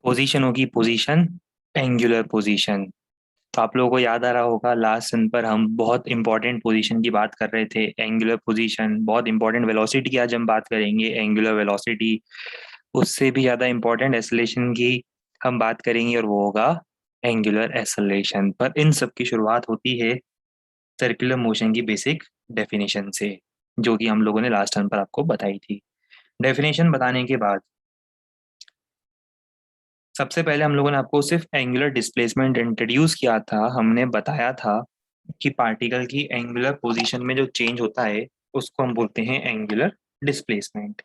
Position होगी position, angular position. तो आप लोगों को याद आ रहा होगा लास्ट सन पर हम बहुत इंपॉर्टेंट पोजीशन की बात कर रहे थे, एंगुलर पोजीशन। बहुत इंपॉर्टेंट वेलोसिटी की आज हम बात करेंगे, एंगुलर वेलोसिटी। उससे भी ज़्यादा इंपॉर्टेंट एक्सेलरेशन की हम बात करेंगे और वो होगा एंगुलर एक्सेलरेशन। पर इन सब की शुरुआत होती है सर्कुलर मोशन की बेसिक डेफिनेशन से, जो कि हम लोगों ने लास्ट टाइम पर आपको बताई थी। डेफिनेशन बताने के बाद सबसे पहले हम लोगों ने आपको सिर्फ एंगुलर डिस्प्लेसमेंट इंट्रोड्यूस किया था। हमने बताया था कि पार्टिकल की एंगुलर पोजीशन में जो चेंज होता है उसको हम बोलते हैं एंगुलर डिस्प्लेसमेंट।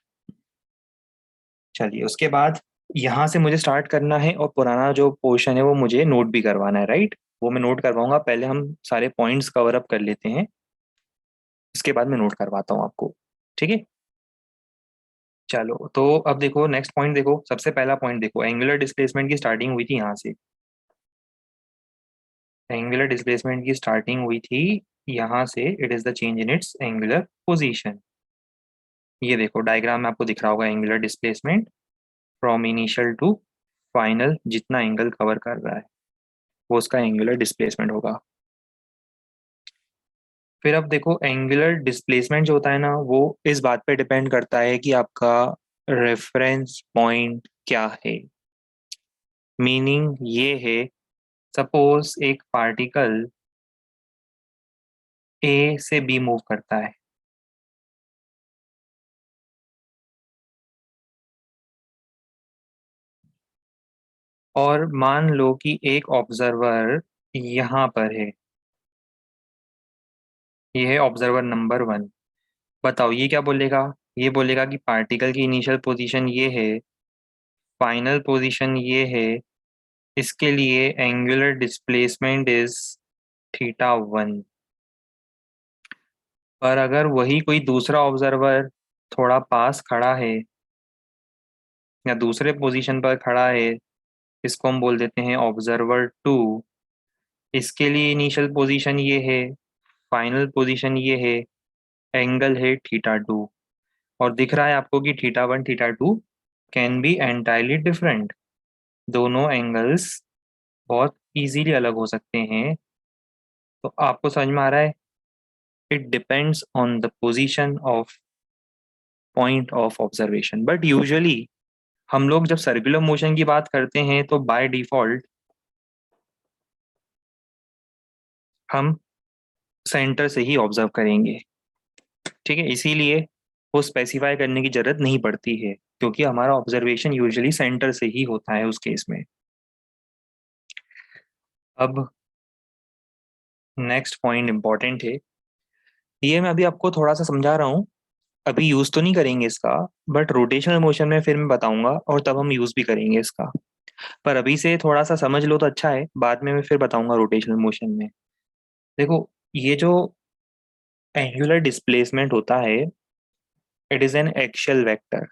चलिए, उसके बाद यहाँ से मुझे स्टार्ट करना है और पुराना जो पोर्शन है वो मुझे नोट भी करवाना है, राइट? वो मैं नोट करवाऊंगा। पहले हम सारे पॉइंट्स कवर अप कर लेते हैं, इसके बाद मैं नोट करवाता हूँ आपको। ठीक है, चलो। तो अब देखो नेक्स्ट पॉइंट, देखो सबसे पहला पॉइंट देखो, एंगुलर डिस्प्लेसमेंट की स्टार्टिंग हुई थी यहाँ से। एंगुलर डिस्प्लेसमेंट की स्टार्टिंग हुई थी यहाँ से। It is the change in its angular position. ये देखो डायग्राम में आपको दिख रहा होगा angular displacement from initial to final. जितना एंगल कवर कर रहा है वो उसका एंगुलर डिस्प्लेसमेंट होगा। फिर अब देखो एंगुलर डिस्प्लेसमेंट जो होता है ना, वो इस बात पे डिपेंड करता है कि आपका रेफरेंस पॉइंट क्या है। मीनिंग ये है, सपोज एक पार्टिकल ए से बी मूव करता है, और मान लो कि एक ऑब्जर्वर यहाँ पर है। ये है ऑब्जर्वर नंबर वन। बताओ ये क्या बोलेगा? ये बोलेगा कि पार्टिकल की इनिशियल पोजीशन ये है, फाइनल पोजीशन ये है, इसके लिए angular displacement is theta one. पर अगर वही कोई दूसरा ऑब्जर्वर थोड़ा पास खड़ा है या दूसरे पोजीशन पर खड़ा है, इसको हम बोल देते हैं ऑब्जर्वर टू। इसके लिए इनिशियल पोजीशन ये है, फाइनल पोजीशन ये है, एंगल है थीटा टू। और दिख रहा है आपको कि theta one theta two can be entirely different. दोनों एंगल्स बहुत इजीली अलग हो सकते हैं। तो आपको समझ में आ रहा है, it depends on the position of point of observation. But usually हम लोग जब सर्कुलर मोशन की बात करते हैं तो बाय डिफॉल्ट हम सेंटर से ही ऑब्जर्व करेंगे। ठीक है, इसीलिए वो स्पेसिफाई करने की जरूरत नहीं पड़ती है, क्योंकि हमारा ऑब्जर्वेशन यूजुअली सेंटर से ही होता है उस केस में। अब नेक्स्ट पॉइंट इंपॉर्टेंट है, ये मैं अभी आपको थोड़ा सा समझा रहा हूँ। अभी यूज तो नहीं करेंगे इसका, बट रोटेशनल मोशन में फिर मैं बताऊंगा और तब हम यूज भी करेंगे इसका। पर अभी से थोड़ा सा समझ लो तो अच्छा है, बाद में मैं फिर बताऊंगा रोटेशनल मोशन में। देखो, ये जो एंगुलर डिस्प्लेसमेंट होता है, it is an axial vector.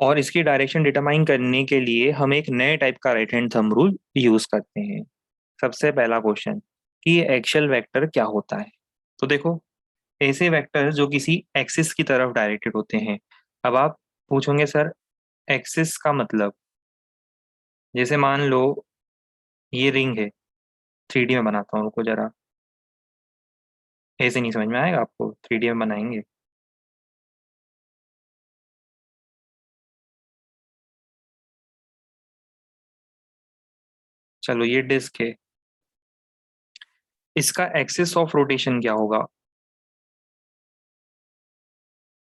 और इसकी डायरेक्शन डिटरमाइन करने के लिए हम एक नए टाइप का right hand thumb rule use करते हैं। सबसे पहला क्वेश्चन कि ये एक्सियल वेक्टर क्या होता है। तो देखो, ऐसे वेक्टर जो किसी एक्सिस की तरफ डायरेक्टेड होते हैं। अब आप पूछोगे सर एक्सिस का मतलब, जैसे मान लो ये रिंग है। 3D में बनाता हूँ, रुको जरा। ऐसे नहीं समझ में आएगा आपको, 3D में बनाएंगे। चलो ये डिस्क है, इसका एक्सिस ऑफ रोटेशन क्या होगा?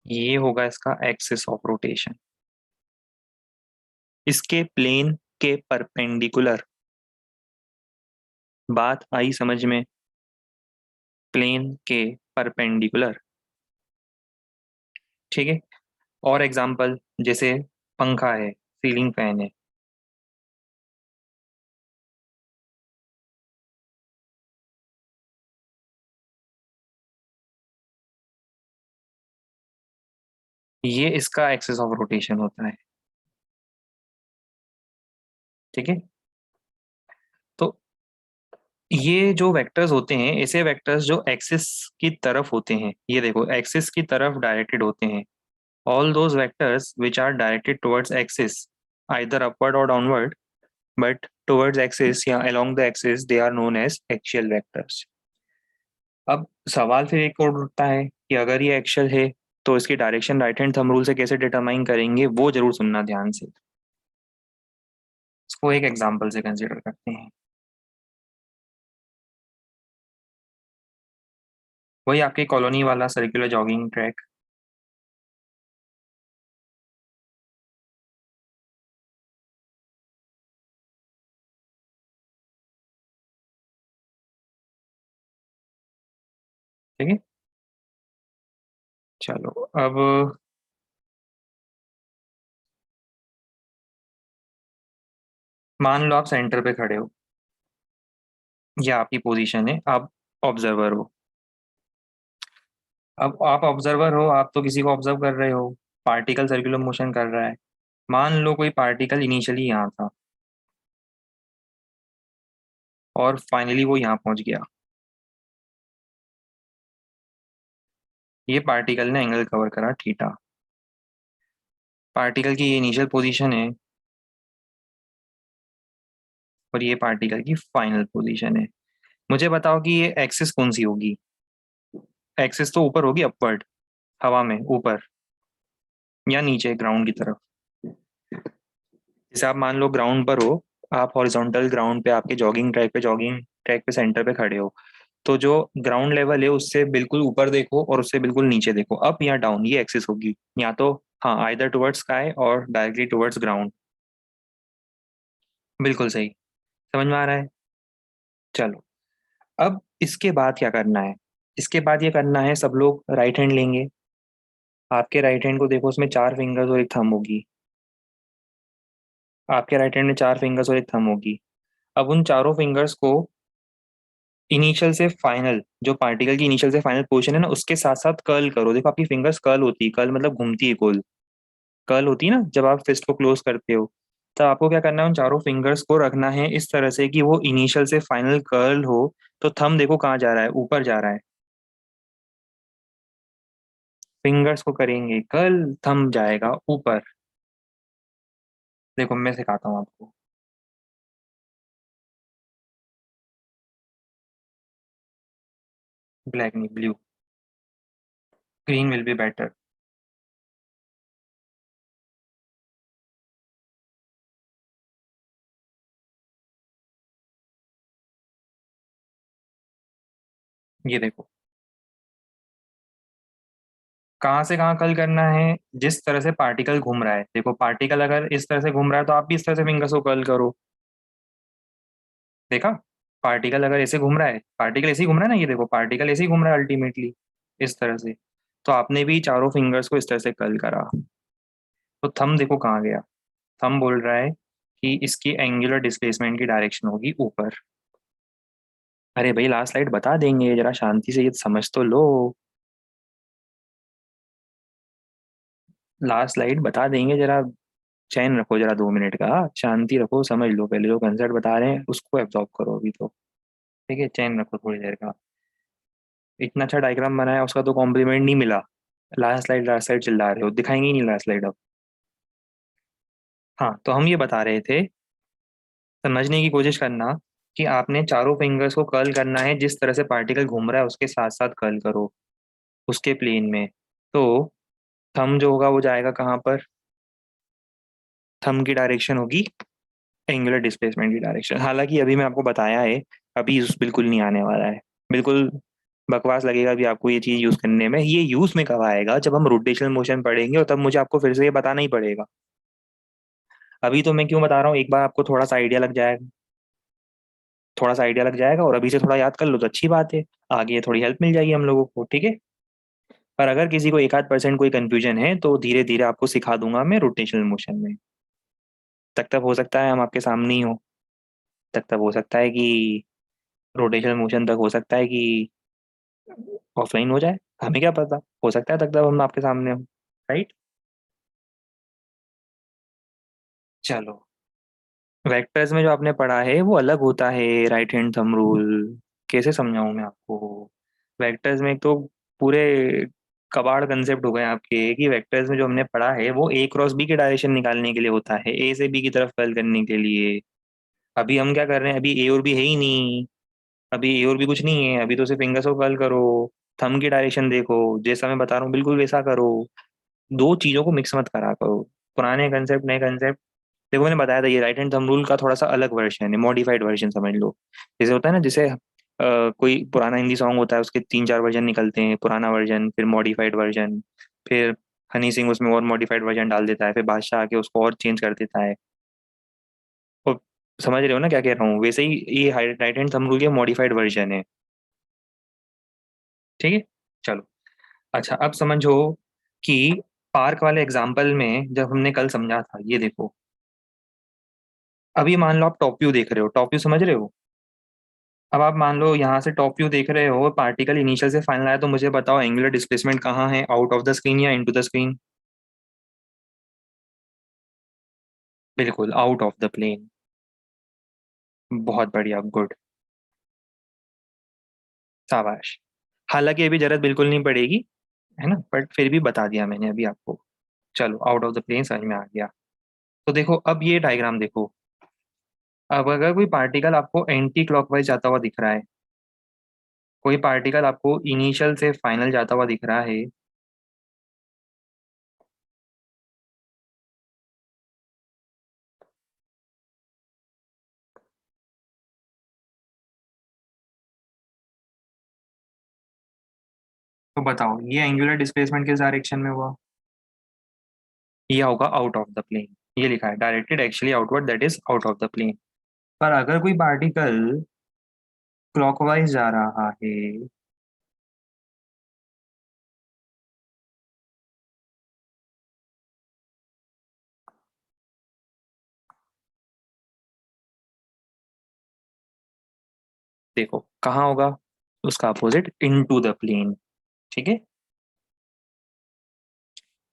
ये होगा इसका एक्सिस ऑफ रोटेशन, इसके प्लेन के परपेंडिकुलर। बात आई समझ में? प्लेन के परपेंडिकुलर। ठीक है। और एग्जांपल, जैसे पंखा है, सीलिंग फैन है। ये इसका एक्सिस ऑफ रोटेशन होता है। ठीक है। तो ये जो वेक्टर्स होते हैं, ऐसे वेक्टर्स जो एक्सिस की तरफ होते हैं, ये देखो एक्सिस की तरफ डायरेक्टेड होते हैं। All those vectors which are directed towards axis either upward और डाउनवर्ड, बट टुवर्ड्स एक्सिस या along the axis they are known as axial vectors. अब सवाल फिर एक और उठता है कि अगर ये एक्सियल है तो इसकी direction right hand thumb rule से कैसे डिटरमाइन करेंगे, वो जरूर सुनना ध्यान से। इसको एक एग्जांपल से कंसीडर करते हैं। वही आपके कॉलोनी वाला सर्कुलर जॉगिंग ट्रैक। ठीक है, चलो अब मान लो आप सेंटर पे खड़े हो, ये आपकी पोजीशन है, आप ऑब्जर्वर हो। अब आप ऑब्जर्वर हो, आप तो किसी को ऑब्जर्व कर रहे हो, पार्टिकल सर्कुलर मोशन कर रहा है। मान लो कोई पार्टिकल इनिशियली यहाँ था और फाइनली वो यहाँ पहुंच गया। ये पार्टिकल ने एंगल कवर करा थीटा। पार्टिकल की ये इनिशियल पोजीशन है और ये पार्टिकल की फाइनल पोजीशन है। मुझे बताओ कि ये एक्सिस कौन सी होगी। एक्सिस तो ऊपर होगी, अपवर्ड, हवा में ऊपर, या नीचे ग्राउंड की तरफ। जैसे आप मान लो ग्राउंड पर हो, आप हॉरिजॉन्टल ग्राउंड पे, आपके जॉगिंग ट्रैक पे सेंटर पे खड़े हो, तो जो ग्राउंड लेवल है उससे बिल्कुल ऊपर देखो और उससे बिल्कुल नीचे देखो, अप या डाउन, ये एक्सिस होगी। या तो हाँ, आइदर टुवर्ड्स स्काई और डायरेक्टली टुवर्ड्स ग्राउंड। बिल्कुल सही। समझ में आ रहा है। चलो, अब इसके बाद क्या करना है। इसके बाद ये करना है, सब लोग राइट हैंड लेंगे। आपके राइट हैंड को देखो, उसमें चार फिंगर्स और एक थंब होगी। आपके राइट हैंड में चार फिंगर्स और एक थंब होगी। अब उन चारों फिंगर्स को इनिशियल से फाइनल, जो पार्टिकल की इनिशियल से फाइनल पोजीशन है ना, उसके साथ साथ कर्ल करो। देखो आपकी फिंगर्स कर्ल होती है, कर्ल मतलब घूमती है गोल। कर्ल होती है ना जब आप फिस्ट को क्लोज करते हो। तो आपको क्या करना है, उन चारों फिंगर्स को रखना है इस तरह से कि वो इनिशियल से फाइनल कर्ल हो। तो थंब देखो कहाँ जा रहा है, ऊपर जा रहा है। फिंगर्स को करेंगे कर्ल, थंब जाएगा ऊपर। देखो मैं सिखाता हूँ आपको। ब्लैक नहीं, blue. Green will be better. ये देखो, कहाँ से कहाँ कर्ल करना है, जिस तरह से पार्टिकल घूम रहा है। देखो पार्टिकल अगर इस तरह से घूम रहा है तो आप भी इस तरह से फिंगर्स को कर्ल करो। देखा, पार्टिकल अगर ऐसे घूम रहा है, पार्टिकल ऐसे ही घूम रहा है ना, ये देखो पार्टिकल ऐसे ही घूम रहा है अल्टीमेटली, इस तरह से। तो आपने भी चारों फिंगर्स को इस तरह से कर्ल करा। तो थंब देखो कहाँ गया। थंब बोल रहा है कि इसकी एंगुलर डिस्प्लेसमेंट की डायरेक्शन होगी ऊपर। अरे भाई लास्ट स्लाइड बता देंगे, जरा शांति से ये समझ तो लो। लास्ट स्लाइड बता देंगे, जरा चैन रखो, जरा 2 मिनट का शांति रखो, समझ लो, पहले जो कंसेप्ट बता रहे हैं उसको एब्जॉर्ब करो अभी तो। ठीक है, चैन रखो थोड़ी देर का। इतना अच्छा डायग्राम बनाया, उसका तो कॉम्प्लीमेंट नहीं मिला। लास्ट स्लाइड चिल्ला रहे हो, दिखाएंगे ही नहीं लास्ट स्लाइड अब। हाँ, तो हम ये बता रहे थे, समझने की कोशिश करना, कि आपने चारों फिंगर्स को कर्ल करना है, जिस तरह से पार्टिकल घूम रहा है उसके साथ साथ कर्ल करो, उसके प्लेन में। तो थंब जो होगा वो जाएगा कहाँ पर, थंब की डायरेक्शन होगी एंगुलर डिस्प्लेसमेंट की डायरेक्शन। हालांकि अभी मैं आपको बताया है, अभी यूज बिल्कुल नहीं आने वाला है। बिल्कुल बकवास लगेगा भी आपको ये चीज यूज करने में। ये यूज में कब आएगा, जब हम रोटेशनल मोशन पढ़ेंगे, और तब मुझे आपको फिर से ये बताना ही पड़ेगा। अभी तो मैं क्यों बता रहा हूँ, एक बार आपको थोड़ा सा आइडिया लग जाएगा। थोड़ा सा आइडिया लग जाएगा और अभी से थोड़ा याद कर लो तो अच्छी बात है। आगे थोड़ी हेल्प मिल जाएगी हम लोगों को, ठीक है। पर अगर किसी को एक आध परसेंट कोई कंफ्यूजन है तो धीरे धीरे आपको सिखा दूंगा मैं रोटेशनल मोशन में। तब तक हो सकता है हम आपके सामने ही हो। तब तक हो सकता है कि रोटेशनल मोशन तक हो सकता है कि ऑफलाइन हो जाए, हमें क्या पता, हो सकता है तब तक हम आपके सामने हो। राइट। चलो, वेक्टर्स में जो आपने पढ़ा है वो अलग होता है राइट हैंड थंब रूल। कैसे समझाऊं मैं आपको। वेक्टर्स में एक तो पूरे कबाड़ कंसेप्ट हो गए आपके कि वेक्टर्स में जो हमने पढ़ा है वो ए क्रॉस बी के डायरेक्शन निकालने के लिए होता है, ए से बी की तरफ कर्ल करने के लिए। अभी हम क्या कर रहे हैं, अभी ए और बी है ही नहीं। अभी ए और बी कुछ नहीं है, अभी तो सिर्फ फिंगर्स को कर्ल करो। थंब की डायरेक्शन देखो, जैसा मैं बता रहा हूँ बिल्कुल वैसा करो। दो चीजों को मिक्स मत करा करो, पुराने कंसेप्ट नए कंसेप्ट। देखो मैंने बताया था, ये राइट हैंड थंब रूल का थोड़ा सा अलग वर्जन है, मॉडिफाइड वर्जन समझ लो। जैसे होता है ना, जैसे कोई पुराना हिंदी सॉन्ग होता है, उसके तीन चार वर्जन निकलते हैं, पुराना वर्जन फिर मॉडिफाइड वर्जन, फिर हनी सिंह उसमें और मॉडिफाइड वर्जन डाल देता है, फिर बादशाह आके उसको और चेंज कर देता है। और समझ रहे हो ना क्या कह रहा हूँ, वैसे ही ये राइट हैंड थंब रूल के मॉडिफाइड वर्जन है। ठीक है, चलो। अच्छा अब समझो कि पार्क वाले एग्जाम्पल में जब हमने कल समझा था, ये देखो। अभी मान लो आप टॉप व्यू देख रहे हो, टॉप व्यू समझ रहे हो। अब आप मान लो यहाँ से टॉप व्यू देख रहे हो, पार्टिकल इनिशियल से फाइनल आया, तो मुझे बताओ एंगुलर डिस्प्लेसमेंट कहाँ है, आउट ऑफ द स्क्रीन या इनटू द स्क्रीन। बिल्कुल आउट ऑफ द प्लेन। बहुत बढ़िया, गुड। शाबाश। हालांकि अभी जरूरत बिल्कुल नहीं पड़ेगी, है ना, बट फिर भी बता दिया मैंने अभी आपको। चलो, आउट ऑफ द प्लेन समझ में आ गया। तो देखो अब ये डायग्राम देखो। अब अगर कोई पार्टिकल आपको एंटी क्लॉकवाइज जाता हुआ दिख रहा है, कोई पार्टिकल आपको इनिशियल से फाइनल जाता हुआ दिख रहा है, तो बताओ ये एंगुलर डिस्प्लेसमेंट किस डायरेक्शन में हुआ। ये होगा आउट ऑफ द प्लेन। ये लिखा है directed actually outward, that is out of the plane. पर अगर कोई पार्टिकल क्लॉकवाइज जा रहा है, देखो कहाँ होगा, उसका अपोजिट इनटू द प्लेन। ठीक है।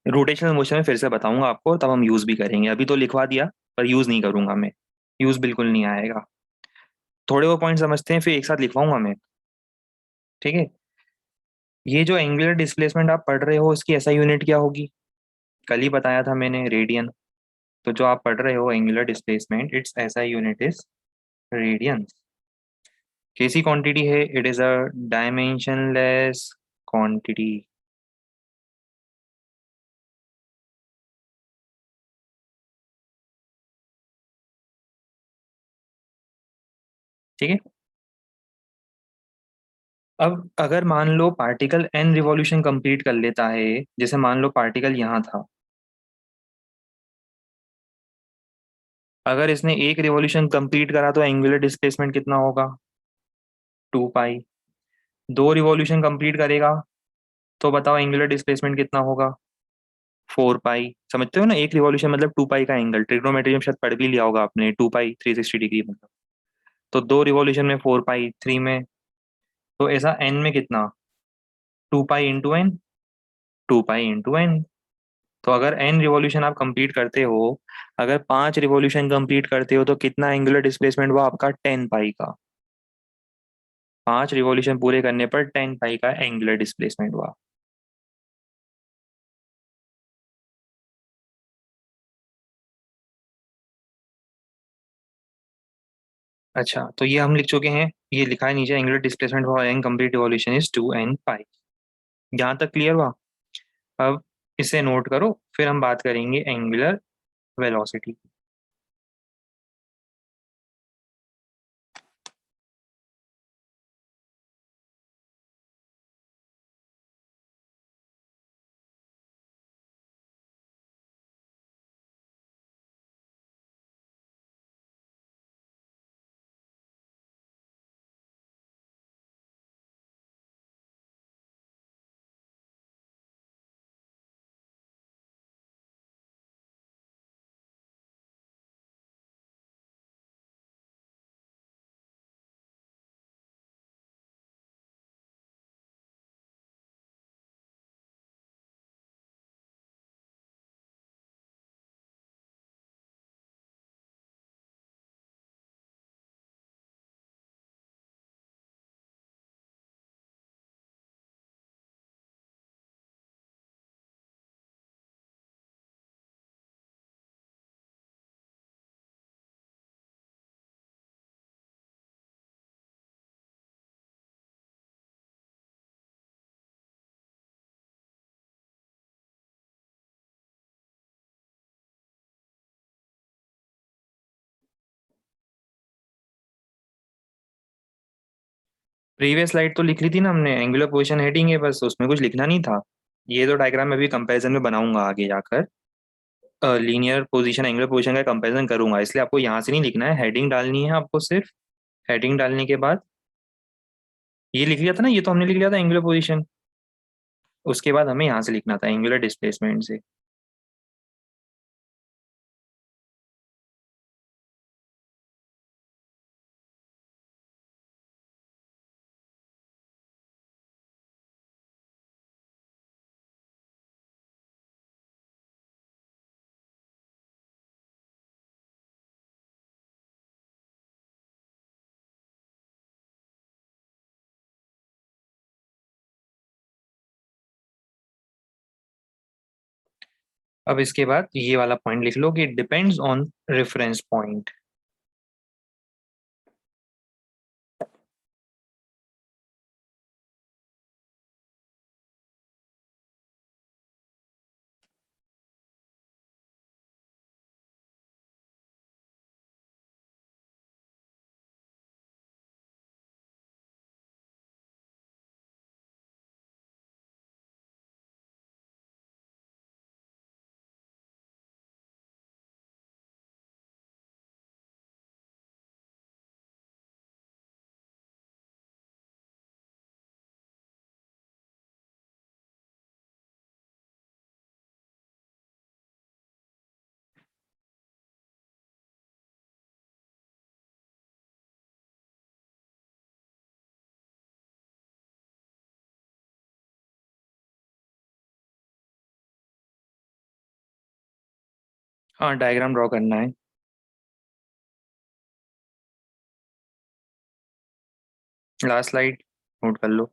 रोटेशनल मोशन में फिर से बताऊंगा आपको, तब हम यूज भी करेंगे, अभी तो लिखवा दिया पर यूज नहीं करूंगा मैं। यूज बिल्कुल नहीं आएगा। थोड़े वो पॉइंट समझते हैं फिर एक साथ लिखवाऊंगा मैं। ठीक है। ये जो एंगुलर डिस्प्लेसमेंट आप पढ़ रहे हो, इसकी ऐसा यूनिट क्या होगी, कल ही बताया था मैंने, रेडियन। तो जो आप पढ़ रहे हो एंगुलर डिस्प्लेसमेंट, इट्स ऐसा यूनिट इज रेडियन। कैसी क्वांटिटी है, it is a dimensionless quantity. ठीक है। अब अगर मान लो पार्टिकल एन रिवॉल्यूशन कंप्लीट कर लेता है, जैसे मान लो पार्टिकल यहाँ था, अगर इसने एक रिवॉल्यूशन कंप्लीट करा तो एंगुलर डिस्प्लेसमेंट कितना होगा, 2 पाई। दो रिवॉल्यूशन कंप्लीट करेगा तो बताओ एंगुलर डिस्प्लेसमेंट कितना होगा, 4 पाई। समझते हो ना, एक रिवॉल्यूशन मतलब 2 पाई का एंगल, ट्रिग्नोमेट्री में शायद पढ़ भी लिया होगा आपने, 2 पाई 360 डिग्री मतलब। तो दो रिवॉल्यूशन में 4 पाई, थ्री में, तो ऐसा एन में कितना, 2 pi into n, 2 pi into n. तो अगर एन रिवॉल्यूशन आप कंप्लीट करते हो, अगर 5 रिवॉल्यूशन कंप्लीट करते हो, तो कितना एंगुलर डिस्प्लेसमेंट हुआ आपका, 10 पाई का। 5 रिवॉल्यूशन पूरे करने पर 10 पाई का एंगुलर डिस्प्लेसमेंट हुआ। अच्छा, तो ये हम लिख चुके हैं, ये लिखा है नीचे, angular displacement for n complete revolution is 2n pi. यहाँ तक क्लियर हुआ। अब इसे नोट करो, फिर हम बात करेंगे एंगुलर वेलोसिटी। प्रीवियस स्लाइड तो लिख ली थी ना हमने, एंगुलर पोजीशन हेडिंग है बस, उसमें कुछ लिखना नहीं था। ये तो डायग्राम में भी कंपैरिजन में बनाऊंगा आगे जाकर। लीनियर पोजीशन एंगुलर पोजीशन का कंपैरिजन करूंगा, इसलिए आपको यहाँ से नहीं लिखना है, हेडिंग डालनी है आपको सिर्फ। हेडिंग डालने के बाद ये लिख लिया था ना, ये तो हमने लिख लिया था एंगुलर पोजीशन। उसके बाद हमें यहाँ से लिखना था एंगुलर डिस्प्लेसमेंट से। अब इसके बाद ये वाला पॉइंट लिख लो कि डिपेंड्स ऑन रेफरेंस पॉइंट। हाँ, डायग्राम ड्रॉ करना है। लास्ट स्लाइड नोट कर लो।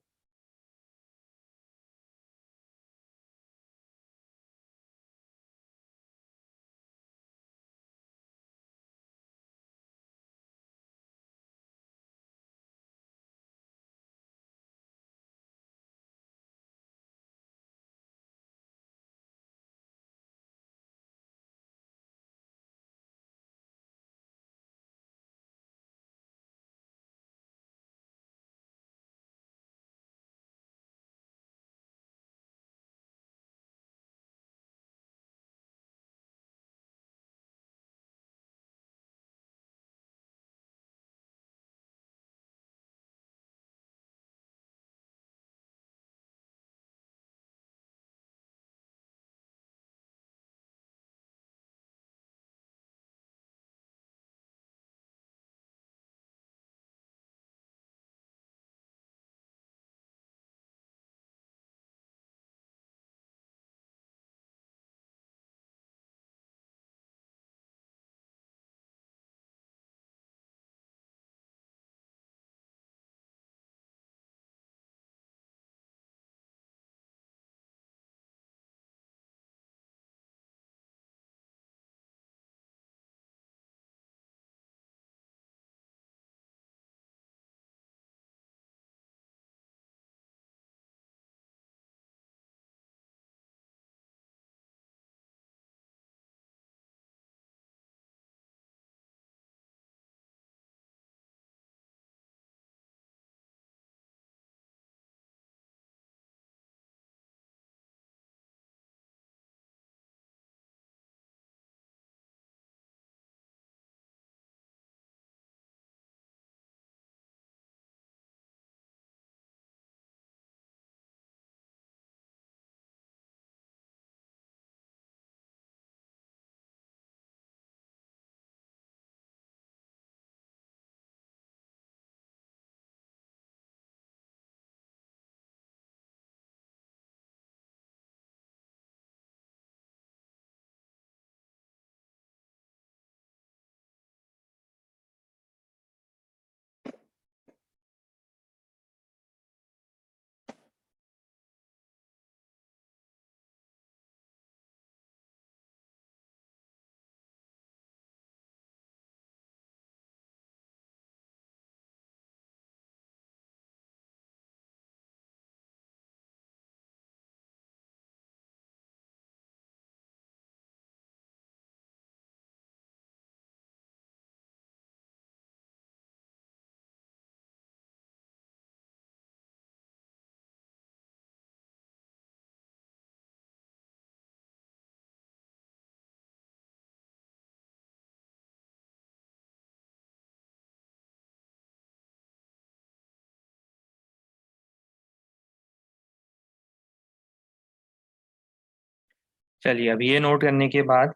चलिए, अब ये नोट करने के बाद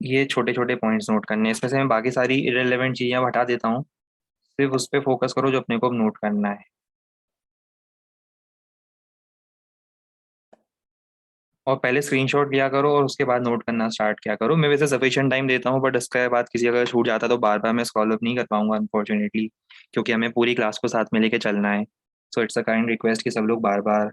ये छोटे छोटे पॉइंट्स नोट करने हैं। इसमें से मैं बाकी सारी इरेलीवेंट चीजें हटा देता हूँ। सिर्फ उस पर फोकस करो जो अपने को अब नोट करना है। और पहले स्क्रीनशॉट लिया करो और उसके बाद नोट करना स्टार्ट किया करो। मैं वैसे सफिशिएंट टाइम देता हूँ, बट इसके बाद किसी अगर छूट जाता है तो बार बार मैं स्क्रॉल अप नहीं कर पाऊंगा अनफॉर्चुनेटली, क्योंकि हमें पूरी क्लास को साथ में लेके चलना है। So it's a kind request कि सब लोग बार बार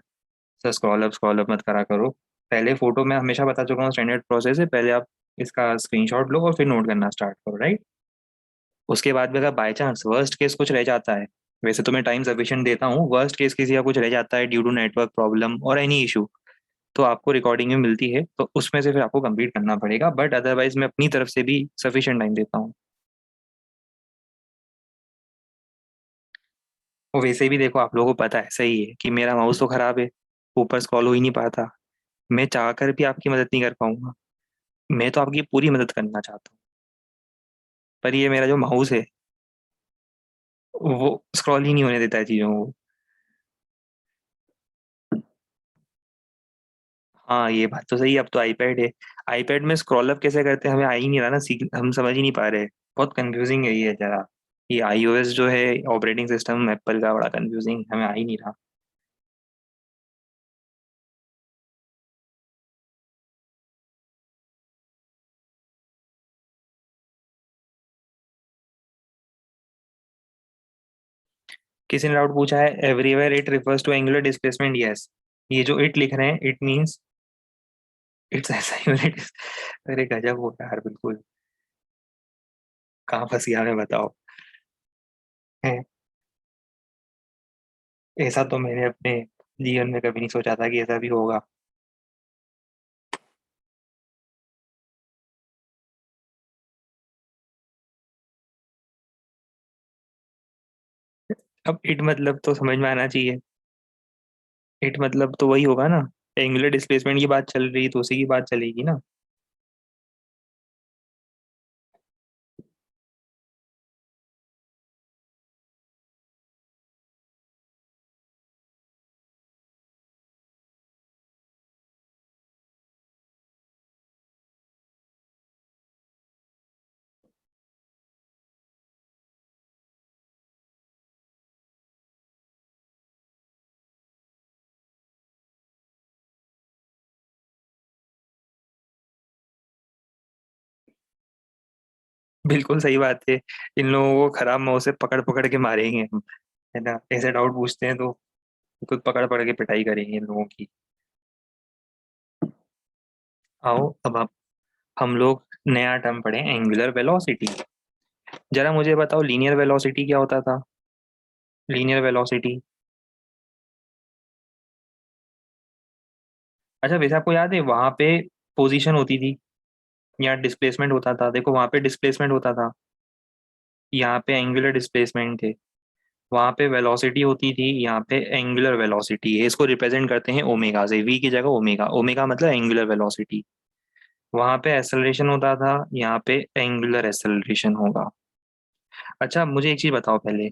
सर स्क्रॉल अप मत करा करो। पहले फोटो मैं हमेशा बता चुका हूँ, स्टैंडर्ड प्रोसेस है। पहले आप इसका स्क्रीनशॉट लो और फिर नोट करना स्टार्ट करो, राइट। उसके बाद भी अगर बाय चांस वर्स्ट केस कुछ रह जाता है, वैसे तो मैं टाइम सफिशिएंट देता हूँ, वर्स्ट केस किसी का कुछ रह जाता है ड्यू टू नेटवर्क प्रॉब्लम और एनी इशू, तो आपको रिकॉर्डिंग में मिलती है, तो उसमें से फिर आपको कंप्लीट करना पड़ेगा। बट अदरवाइज मैं अपनी तरफ से भी सफिशिएंट टाइम देता हूँ। और वैसे भी देखो, आप लोगों को पता है सही है कि मेरा माउस तो खराब है, ऊपर स्क्रॉल हो ही नहीं पाता। मैं चाह कर भी आपकी मदद नहीं कर पाऊंगा। मैं तो आपकी पूरी मदद करना चाहता हूँ, पर ये मेरा जो माउस है वो स्क्रॉल ही नहीं होने देता है चीजों को। हाँ, ये बात तो सही है। अब तो आईपैड है, आईपैड में स्क्रॉल अप कैसे करते हैं हमें आ ही नहीं रहा ना, सीख हम समझ ही नहीं पा रहे। बहुत कंफ्यूजिंग है ये जरा। ये आईओएस जो है ऑपरेटिंग सिस्टम एप्पल का, बड़ा कंफ्यूजिंग, हमें आ ही नहीं रहा। किसी ने डाउट पूछा है, everywhere it refers to angular displacement, yes. ये जो इट लिख रहे हैं इट मींस इट्स ऐसा यूनिट। अरे गजब हो यार, बिल्कुल। कहाँ फंस गया मैं, बताओ। है, ऐसा तो मैंने अपने जीवन में कभी नहीं सोचा था कि ऐसा भी होगा। अब इट मतलब तो समझ में आना चाहिए। इट मतलब तो वही होगा ना, एंगुलर डिस्प्लेसमेंट की बात चल रही तो उसी की बात चलेगी ना। बिल्कुल सही बात है। इन लोगों को खराब मुंह से पकड़ पकड़ के मारेंगे हम, है ना। ऐसे डाउट पूछते हैं तो खुद पकड़ पकड़ के पिटाई करेंगे इन लोगों की। आओ अब हम लोग नया टर्म पढ़े, एंगुलर वेलोसिटी। जरा मुझे बताओ, लीनियर वेलोसिटी क्या होता था। लीनियर वेलोसिटी, अच्छा वैसे आपको याद है वहां पे पोजीशन होती थी या डिस्प्लेसमेंट होता था। देखो वहां पे डिस्प्लेसमेंट होता था, यहाँ पे एंगुलर डिस्प्लेसमेंट थे। वहां पे वेलोसिटी होती थी, यहाँ पे एंगुलर वेलोसिटी है। इसको रिप्रेजेंट करते हैं ओमेगा से, वी की जगह ओमेगा, ओमेगा मतलब एंगुलर वेलोसिटी। वहां पे एक्सेलरेशन होता था, यहाँ पे एंगुलर एक्सेलरेशन होगा। अच्छा मुझे एक चीज बताओ पहले,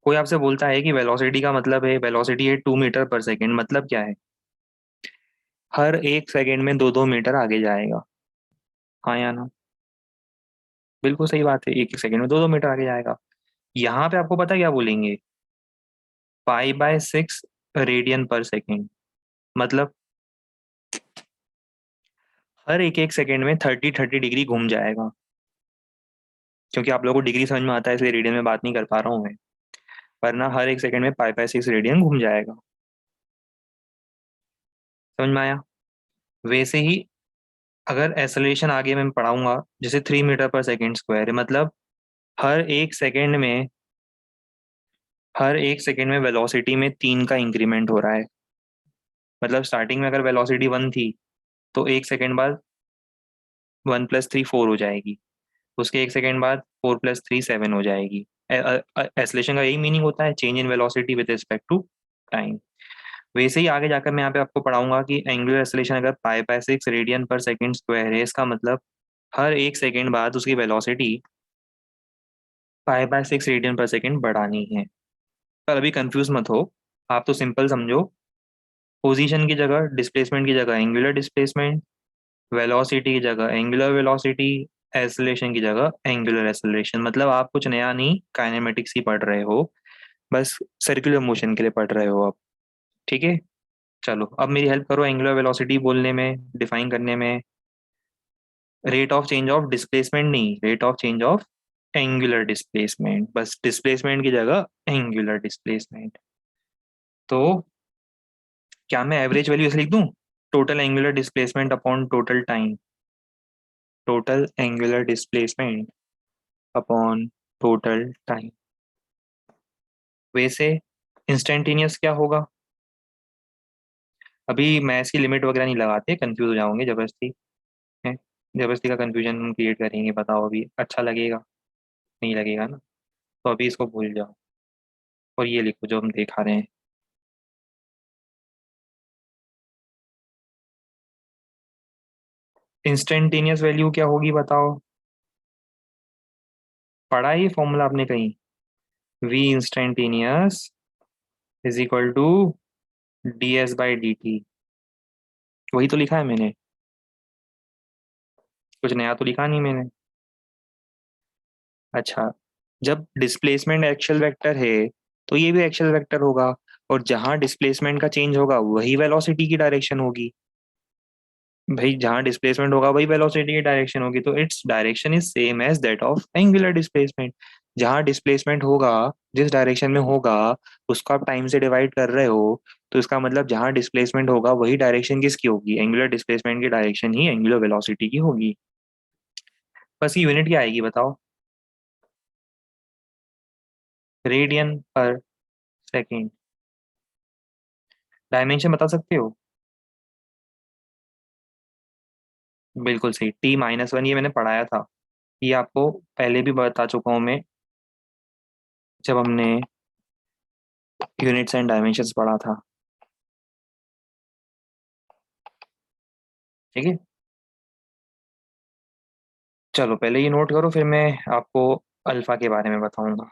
कोई आपसे बोलता है कि वेलोसिटी का मतलब है, वेलोसिटी है 2 मीटर पर सेकेंड, मतलब क्या है। हर एक सेकेंड में 2-2 मीटर आगे जाएगा। हाँ या ना। बिल्कुल सही बात है, एक एक सेकंड में 2-2 मीटर आगे जाएगा। यहाँ पे आपको पता क्या बोलेंगे, π/6 रेडियन पर सेकेंड। मतलब हर एक एक सेकंड में 30-30 डिग्री घूम जाएगा। क्योंकि आप लोगों को डिग्री समझ में आता है इसलिए रेडियन में बात नहीं कर पा रहा हूँ मैं, वरना हर एक सेकंड में π/6 रेडियन घूम जाएगा। समझ में आया। वैसे ही अगर एक्सेलरेशन आगे मैं पढ़ाऊंगा, जैसे 3 मीटर पर सेकेंड स्क्वायर है, मतलब हर एक सेकंड में हर एक सेकंड में वेलोसिटी में 3 का इंक्रीमेंट हो रहा है। मतलब स्टार्टिंग में अगर वेलोसिटी 1 थी, तो एक सेकंड बाद 1 + 3 4 हो जाएगी। उसके एक सेकंड बाद 4 + 3 7 हो जाएगी। एक्सेलरेशन का यही मीनिंग होता है, change in velocity with respect to time. वैसे ही आगे जाकर मैं यहाँ पे आपको पढ़ाऊंगा कि एंगुलर एक्सेलरेशन अगर π/6 रेडियन पर सेकेंड स्क्वायर है, इसका मतलब हर एक सेकंड बाद उसकी वेलोसिटी π/6 रेडियन पर सेकेंड बढ़ानी है। पर अभी कंफ्यूज मत हो, आप तो सिंपल समझो। पोजीशन की जगह डिस्प्लेसमेंट की जगह एंगुलर डिस्प्लेसमेंट, वेलोसिटी की जगह एंगुलर वेलोसिटी, एक्सेलरेशन की जगह एंगुलर एक्सेलरेशन। मतलब आप कुछ नया नहीं, काइनेमेटिक्स ही पढ़ रहे हो, बस सर्कुलर मोशन के लिए पढ़ रहे हो आप। ठीक है, चलो अब मेरी हेल्प करो एंगुलर वेलोसिटी बोलने में, डिफाइन करने में। Rate of change of displacement नहीं, rate of change of angular displacement, बस डिस्प्लेसमेंट की जगह एंगुलर डिस्प्लेसमेंट। तो क्या मैं एवरेज वैल्यू ऐसे लिख दूं, total angular displacement upon total time, total angular displacement upon total time. वैसे इंस्टेंटेनियस क्या होगा, अभी मैं इसकी लिमिट वगैरह नहीं लगाते, कंफ्यूज हो जाओगे जबरदस्ती है, जबरदस्ती का कंफ्यूजन हम क्रिएट करेंगे, बताओ अभी अच्छा लगेगा, नहीं लगेगा ना। तो अभी इसको भूल जाओ और ये लिखो जो हम दिखा रहे हैं। इंस्टेंटेनियस वैल्यू क्या होगी बताओ, पढ़ा है ये फॉर्मूला आपने कहीं, v instantaneous is equal to d s by d t, वही तो लिखा है मैंने, कुछ नया तो लिखा नहीं मैंने। अच्छा, जब डिस्प्लेसमेंट एक्चुअल वेक्टर है तो ये भी एक्चुअल वेक्टर होगा, और जहां डिस्प्लेसमेंट का चेंज होगा वही वेलोसिटी की डायरेक्शन होगी। भाई जहां डिस्प्लेसमेंट होगा वही वेलोसिटी की डायरेक्शन होगी, तो its direction is same as that of angular displacement. जहां डिस्प्लेसमेंट होगा, जिस डायरेक्शन में होगा, उसको आप टाइम से डिवाइड कर रहे हो, तो इसका मतलब जहां डिस्प्लेसमेंट होगा वही डायरेक्शन किसकी होगी, एंगुलर डिस्प्लेसमेंट की डायरेक्शन ही एंगुलर वेलोसिटी की होगी। बस ये यूनिट क्या आएगी बताओ, रेडियन पर सेकेंड। डायमेंशन बता सकते हो, बिल्कुल सही, T-1, ये मैंने पढ़ाया था, ये आपको पहले भी बता चुका हूँ मैं, जब हमने यूनिट्स एंड डायमेंशंस पढ़ा था। ठीक है, चलो पहले ये नोट करो, फिर मैं आपको अल्फा के बारे में बताऊंगा।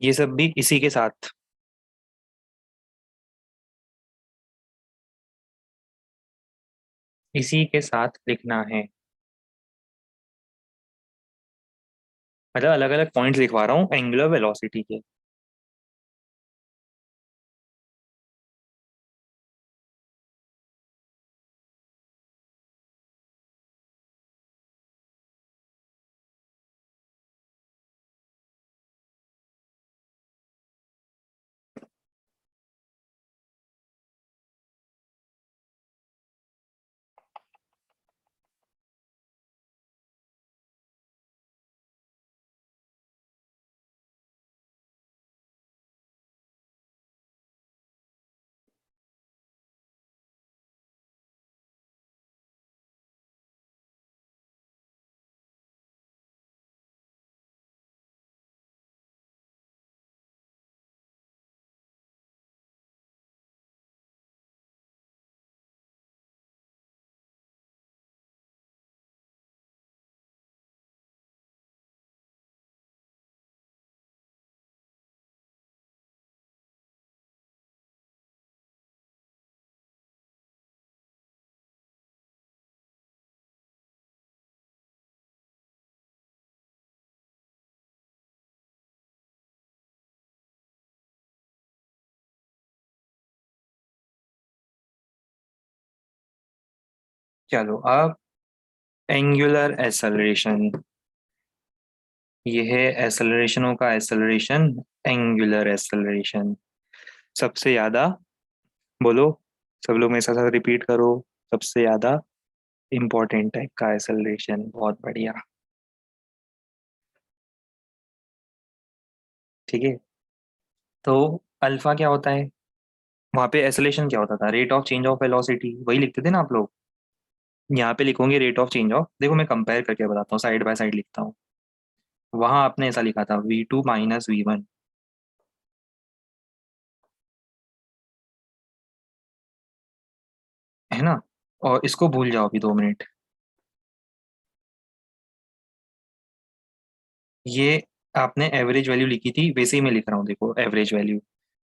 ये सब भी इसी के साथ, इसी के साथ लिखना है, मतलब अलग अलग पॉइंट्स लिखवा रहा हूँ एंगुलर वेलोसिटी के। चलो अब एंगुलर एसेलरेशन, ये है एसेलरेशनों का एसेलरेशन, एंगुलर एसेलरेशन। सबसे ज्यादा, बोलो, सब लोग मेरे साथ साथ रिपीट करो, सबसे ज्यादा इंपॉर्टेंट टाइप का एसेलरेशन। बहुत बढ़िया। ठीक है, तो अल्फा क्या होता है? वहां पे एसेलेशन क्या होता था? Rate of change of velocity, वही लिखते थे ना आप लोग। यहाँ पे लिखोगे रेट ऑफ चेंज ऑफ, देखो मैं कंपेयर करके बताता हूँ, साइड बाय साइड लिखता हूँ। वहां आपने ऐसा लिखा था V2 - V1, है ना? और इसको भूल जाओ अभी 2 मिनट। ये आपने एवरेज वैल्यू लिखी थी, वैसे ही मैं लिख रहा हूँ, देखो एवरेज वैल्यू।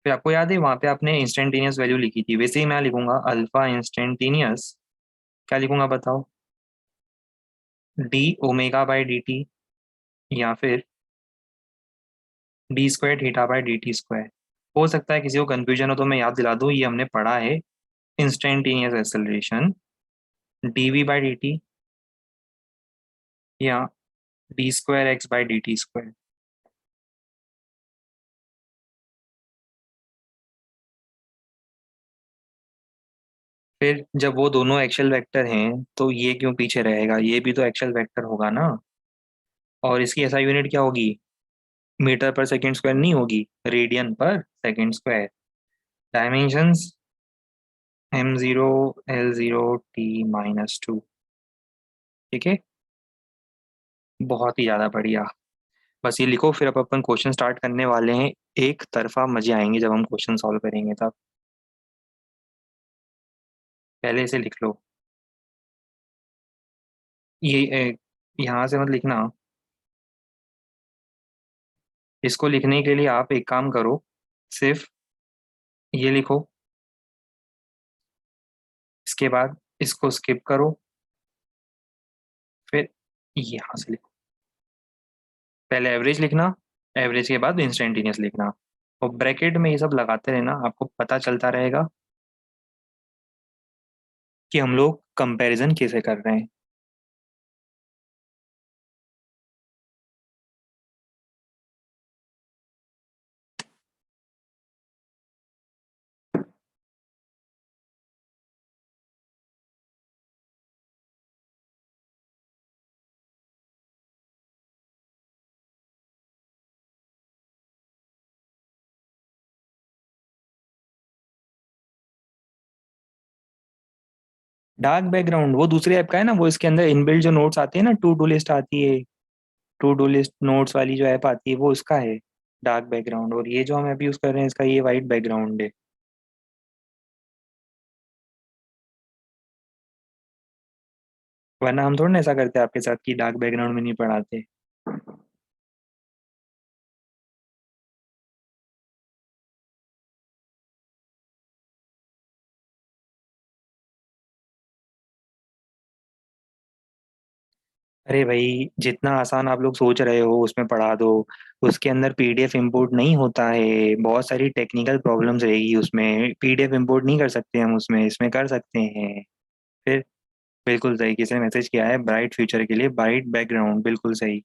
फिर आपको याद है वहां पे आपने इंस्टेंटेनियस वैल्यू लिखी थी, वैसे ही मैं लिखूंगा अल्फा इंस्टेंटेनियस। क्या लिखूंगा बताओ? d⍵/dt, या फिर d²θ/dt²। हो सकता है किसी को कंफ्यूजन हो तो मैं याद दिला दूं, ये हमने पढ़ा है। इंस्टेंटेनियस एक्सेलरेशन dv/dt या d²x/dt²। फिर जब वो दोनों एक्चुअल वेक्टर हैं तो ये क्यों पीछे रहेगा? ये भी तो एक्चुअल वेक्टर होगा ना। और इसकी ऐसा यूनिट क्या होगी? मीटर पर सेकंड स्क्वायर नहीं होगी, रेडियन पर second square. Dimensions m0 L0 T-2। ठीक है, बहुत ही ज्यादा बढ़िया। बस ये लिखो, फिर अब अपन क्वेश्चन स्टार्ट करने वाले हैं। एक तरफा मजे आएंगे जब हम क्वेश्चन सॉल्व करेंगे तब। पहले इसे लिख लो। ये यहाँ से मत लिखना। इसको लिखने के लिए आप एक काम करो, सिर्फ ये लिखो, इसके बाद इसको स्किप करो, फिर यहाँ से लिखो। पहले एवरेज लिखना, एवरेज के बाद इंस्टेंटेनियस लिखना, और ब्रैकेट में ये सब लगाते रहना, आपको पता चलता रहेगा कि हम लोग कंपैरिजन कैसे कर रहे हैं। डार्क बैकग्राउंड वो दूसरे ऐप का है ना, वो इसके अंदर इनबिल्ट जो नोट्स आती है ना, टू डू लिस्ट आती है, टू डू लिस्ट नोट्स वाली जो ऐप आती है वो उसका है डार्क बैकग्राउंड। और ये जो हम ऐप यूज कर रहे हैं इसका ये वाइट बैकग्राउंड है। वरना हम थोड़ा ना ऐसा करते आपके साथ कि डार्क बैकग्राउंड में नहीं पढ़ाते। अरे भाई, जितना आसान आप लोग सोच रहे हो उसमें पढ़ा दो। उसके अंदर पीडीएफ इंपोर्ट नहीं होता है, बहुत सारी टेक्निकल प्रॉब्लम्स रहेगी उसमें, पीडीएफ इंपोर्ट नहीं कर सकते हम उसमें, इसमें कर सकते हैं। फिर बिल्कुल सही, किसी ने मैसेज किया है ब्राइट फ्यूचर के लिए ब्राइट बैकग्राउंड, बिल्कुल सही।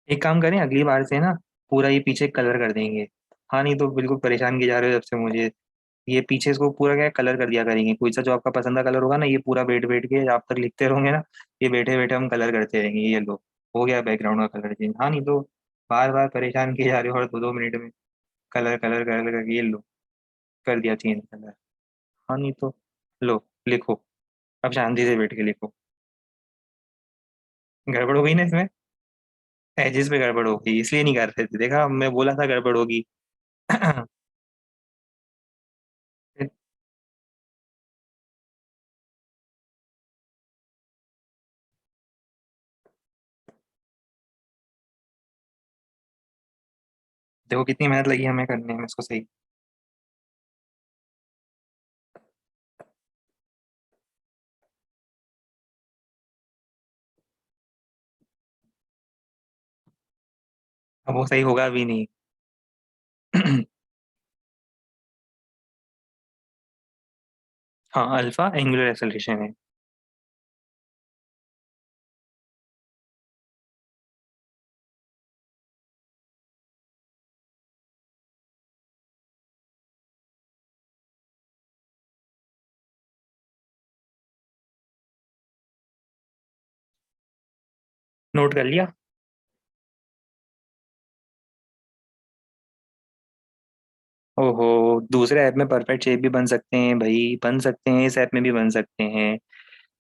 एक काम करें, अगली बार से ना पूरा ये पीछे कलर कर देंगे। हाँ, नहीं तो बिल्कुल परेशान किए जा रहे हो जब से मुझे। ये पीछे इसको पूरा क्या कलर कर दिया करेंगे, कोई सा जो आपका पसंद का कलर होगा ना, ये पूरा बैठ बैठ के आप तक लिखते रहोगे ना, ये बैठे बैठे हम कलर करते रहेंगे। ये लो, हो गया बैकग्राउंड का कलर चेंज। हाँ, नहीं तो बार बार परेशान किए जा रहे हो और 2-2 मिनट में कलर कलर कलर करके, ये लो, कर दिया चेंज कलर। हाँ, नहीं तो लो, लिखो, अब शांति से बैठ के लिखो। गड़बड़ हो गई ना इसमें? एजिस पे गड़बड़ हो गई, इसलिए नहीं कर रहे थे, देखा मैं बोला था गड़बड़ होगी। देखो कितनी मेहनत लगी हमें करने में इसको सही। अब वो सही होगा भी नहीं। हाँ, अल्फा एंगुलर एक्सेलरेशन है। नोट कर लिया। ओहो, दूसरे ऐप में परफेक्ट शेप भी बन सकते हैं भाई, बन सकते हैं, इस ऐप में भी बन सकते हैं।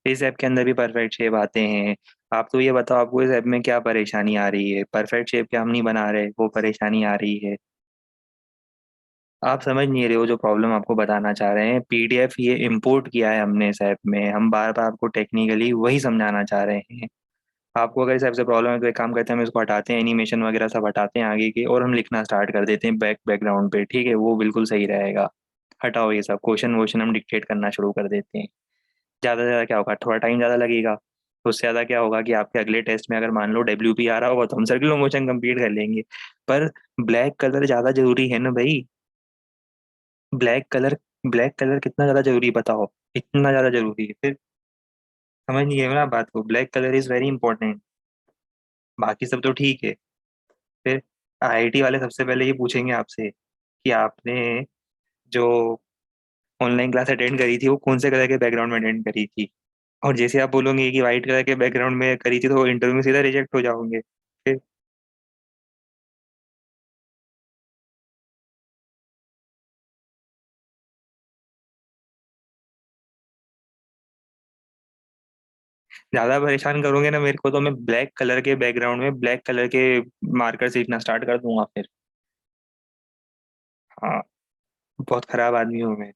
इस ऐप के अंदर भी परफेक्ट शेप आते हैं। आप तो ये बताओ, आपको इस ऐप में क्या परेशानी आ रही है? परफेक्ट शेप क्या हम नहीं बना रहे, वो परेशानी आ रही है? आप समझ नहीं रहे हो जो प्रॉब्लम आपको बताना चाह रहे हैं। पीडीएफ ये इंपोर्ट किया है हमने इस ऐप में, हम बार बार आपको टेक्निकली वही समझाना चाह रहे हैं। आपको अगर इस ऐप से प्रॉब्लम है तो एक काम करते हैं, हम इसको हटाते हैं, एनिमेशन वगैरह सब हटाते हैं आगे के, और हम लिखना स्टार्ट कर देते हैं बैकग्राउंड पे, ठीक है? वो बिल्कुल सही रहेगा। हटाओ ये सब क्वेश्चन वोश्चन, हम डिक्टेट करना शुरू कर देते हैं। ज़्यादा से ज़्यादा क्या होगा, थोड़ा टाइम ज़्यादा लगेगा। उससे ज़्यादा क्या होगा कि आपके अगले टेस्ट में अगर मान लो डब्ल्यूपी आ रहा होगा तो हम सर्कुलर मोशन कंप्लीट कर लेंगे। पर ब्लैक कलर ज़्यादा जरूरी है ना भाई। ब्लैक कलर, ब्लैक कलर कितना ज़्यादा जरूरी है बताओ। इतना ज़्यादा जरूरी है फिर? समझ नहीं है ना बात को, black colour is very important. बाकी सब तो ठीक है। फिर आईआईटी वाले सबसे पहले ये पूछेंगे आपसे कि आपने जो ऑनलाइन क्लास अटेंड करी थी वो कौन से कलर के बैकग्राउंड में अटेंड करी थी। और जैसे आप बोलोगे कि व्हाइट कलर के बैकग्राउंड में करी थी तो वो इंटरव्यू में सीधा रिजेक्ट हो जाओगे फिर। ज्यादा परेशान करोगे ना मेरे को तो मैं ब्लैक कलर के बैकग्राउंड में ब्लैक कलर के मार्कर से लिखना स्टार्ट कर दूंगा फिर। हाँ, बहुत खराब आदमी हूँ मैं।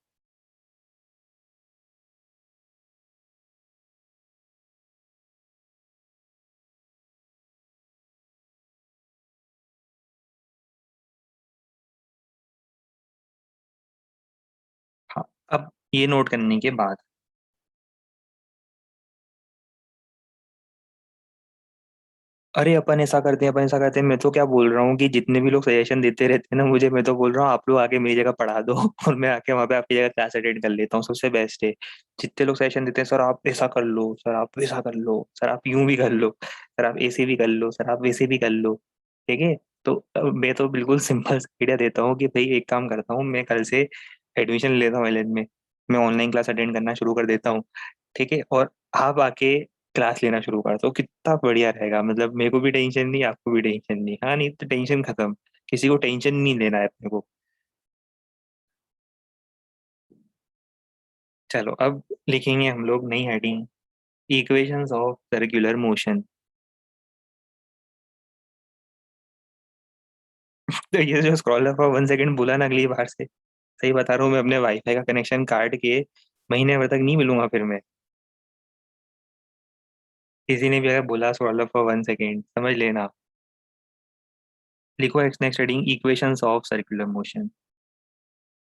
हाँ, अब ये नोट करने के बाद, अरे अपन ऐसा करते हैं, अपन ऐसा करते हैं, मैं तो क्या बोल रहा हूँ कि जितने भी लोग सजेशन देते रहते हैं ना मुझे, मैं तो बोल रहा हूँ आप लोग आके मेरी जगह पढ़ा दो और मैं आके वहाँ पे आपकी जगह क्लास अटेंड कर लेता हूँ, सबसे बेस्ट है। जितने लोग सजेशन देते हैं, सर आप ऐसा कर लो, सर आप वैसा कर लो, सर आप यूं भी कर लो, सर आप ऐसे भी कर लो, सर आप वैसे भी कर लो, ठीक है? तो मैं तो बिल्कुल सिंपल आइडिया देता हूँ कि भाई एक काम करता हूँ, मैं कल से एडमिशन लेता हूँ एलएन में, मैं ऑनलाइन क्लास अटेंड करना शुरू कर देता हूँ, ठीक है? और आप आके क्लास लेना शुरू कर दो, कितना बढ़िया रहेगा। मतलब मेरे को भी टेंशन नहीं, आपको भी टेंशन नहीं, हाँ नहीं तो टेंशन खत्म। किसी को टेंशन नहीं लेना है अपने को। चलो अब लिखेंगे हम लोग नई heading, equations of circular motion. तो ये जो स्क्रॉलर फॉर 1 सेकेंड बोला ना, अगली बार से सही बता रहा हूँ, मैं अपने वाईफाई का कनेक्शन काट के महीने भर तक नहीं मिलूंगा फिर मैं। किसी ने भी अगर बोला स्क्रॉलर फॉर 1 सेकेंड समझ लेना। लिखो next heading, equations of circular motion.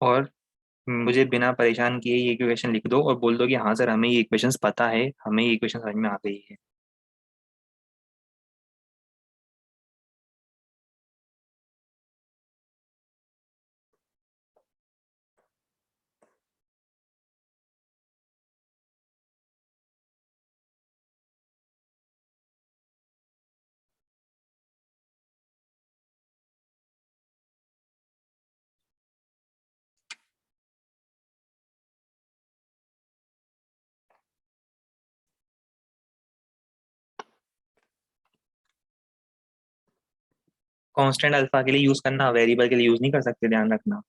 और मुझे बिना परेशान किए ये इक्वेशन लिख दो और बोल दो कि हाँ सर हमें ये इक्वेशंस पता है, हमें ये इक्वेशन समझ में आ गई है। कांस्टेंट अल्फा के लिए यूज करना, वेरिएबल के लिए यूज नहीं कर सकते, ध्यान रखना।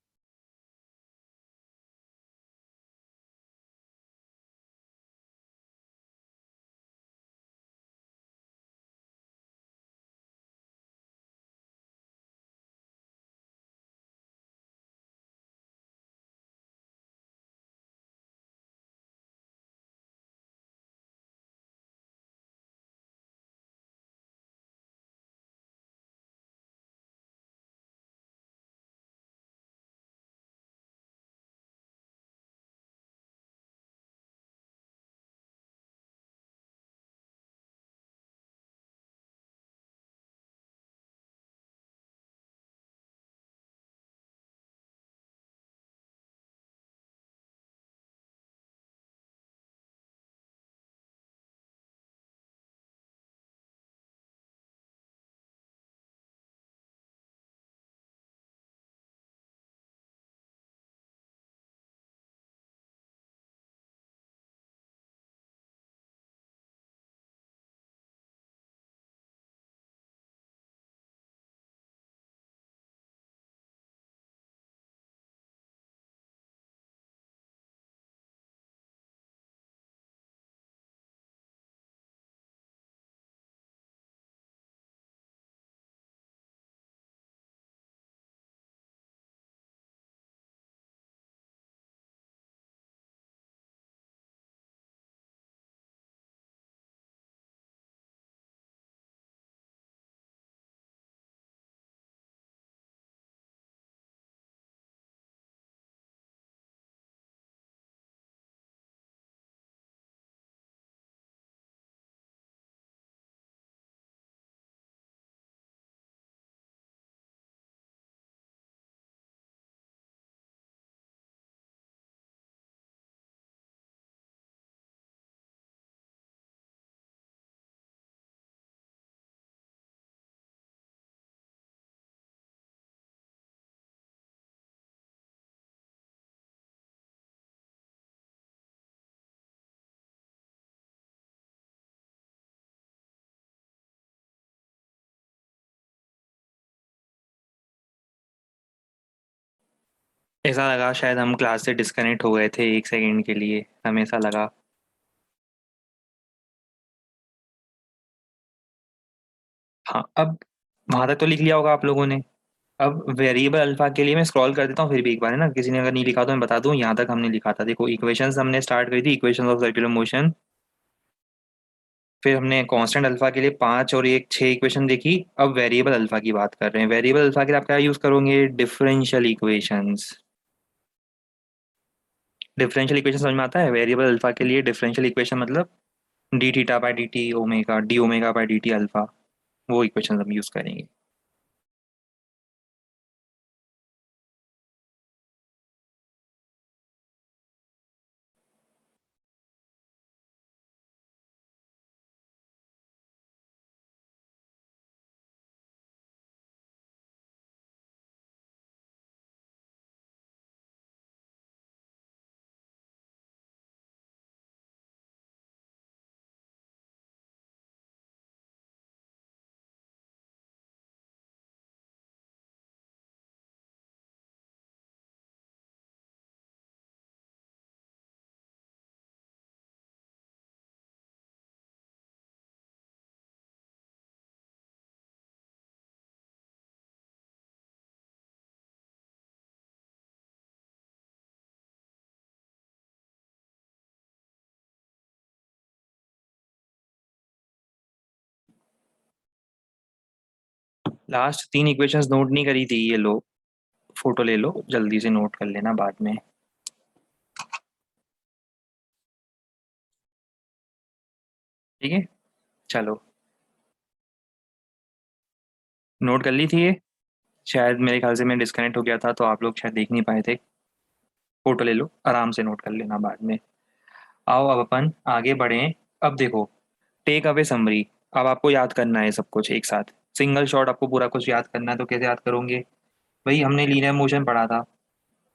ऐसा लगा शायद हम क्लास से डिस्कनेक्ट हो गए थे एक सेकंड के लिए, हमें ऐसा लगा। हाँ, अब वहां तक तो लिख लिया होगा आप लोगों ने। अब वेरिएबल अल्फा के लिए मैं स्क्रॉल कर देता हूँ फिर भी एक बार, है ना, किसी ने अगर नहीं लिखा तो मैं बता दूं, यहाँ तक हमने लिखा था। देखो इक्वेशंस हमने स्टार्ट करी थी, इक्वेशंस ऑफ सर्कुलर मोशन। फिर हमने कांस्टेंट अल्फा के लिए 5 और एक 6 इक्वेशन देखी। अब वेरिएबल अल्फा की बात कर रहे हैं। वेरिएबल अल्फा के लिए आप क्या यूज करोगे? Differential equations. डिफरेंशियल इक्वेशन समझ में आता है? वेरिएबल अल्फा के लिए डिफरेंशियल इक्वेशन मतलब D theta by d T omega, D omega by d T alpha, वो इक्वेशन हम यूज करेंगे। लास्ट 3 इक्वेशंस नोट नहीं करी थी, ये लो, फोटो ले लो, जल्दी से नोट कर लेना बाद में। ठीक है, चलो। नोट कर ली थी ये? शायद मेरे ख्याल से मैं डिस्कनेक्ट हो गया था तो आप लोग शायद देख नहीं पाए थे। फोटो ले लो, आराम से नोट कर लेना बाद में। आओ अब अपन आगे बढ़ें। अब देखो, टेक अवे समरी। अब आपको याद करना है सब कुछ एक साथ, सिंगल शॉट आपको पूरा कुछ याद करना है। तो कैसे याद करोगे? भाई हमने लीनियर मोशन पढ़ा था।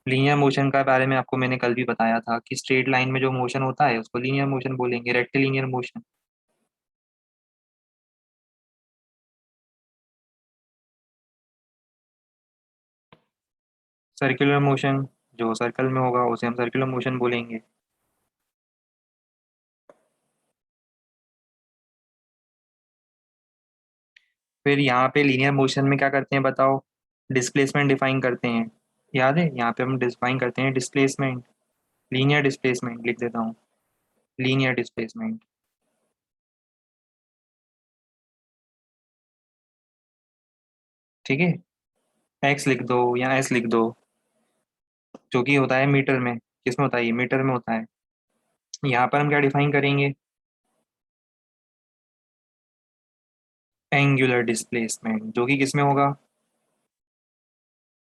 लीनियर मोशन का बारे में आपको मैंने कल भी बताया था कि स्ट्रेट लाइन में जो मोशन होता है उसको लीनियर मोशन बोलेंगे, रेक्टिलिनियर मोशन। सर्कुलर मोशन, जो सर्कल में होगा उसे हम सर्कुलर मोशन बोलेंगे। फिर यहाँ पे लीनियर मोशन में क्या करते हैं बताओ? डिस्प्लेसमेंट डिफाइन करते हैं। याद है? यहाँ पे हम डिफाइन करते हैं डिस्प्लेसमेंट। लीनियर डिस्प्लेसमेंट लिख देता हूँ, लीनियर डिस्प्लेसमेंट। ठीक है, एक्स लिख दो या एस लिख दो, जो कि होता है मीटर में। किसमें होता है ये? मीटर में होता है। यहाँ पर हम क्या डिफाइन करेंगे? एंगुलर डिस्प्लेसमेंट, जो कि किसमें होगा?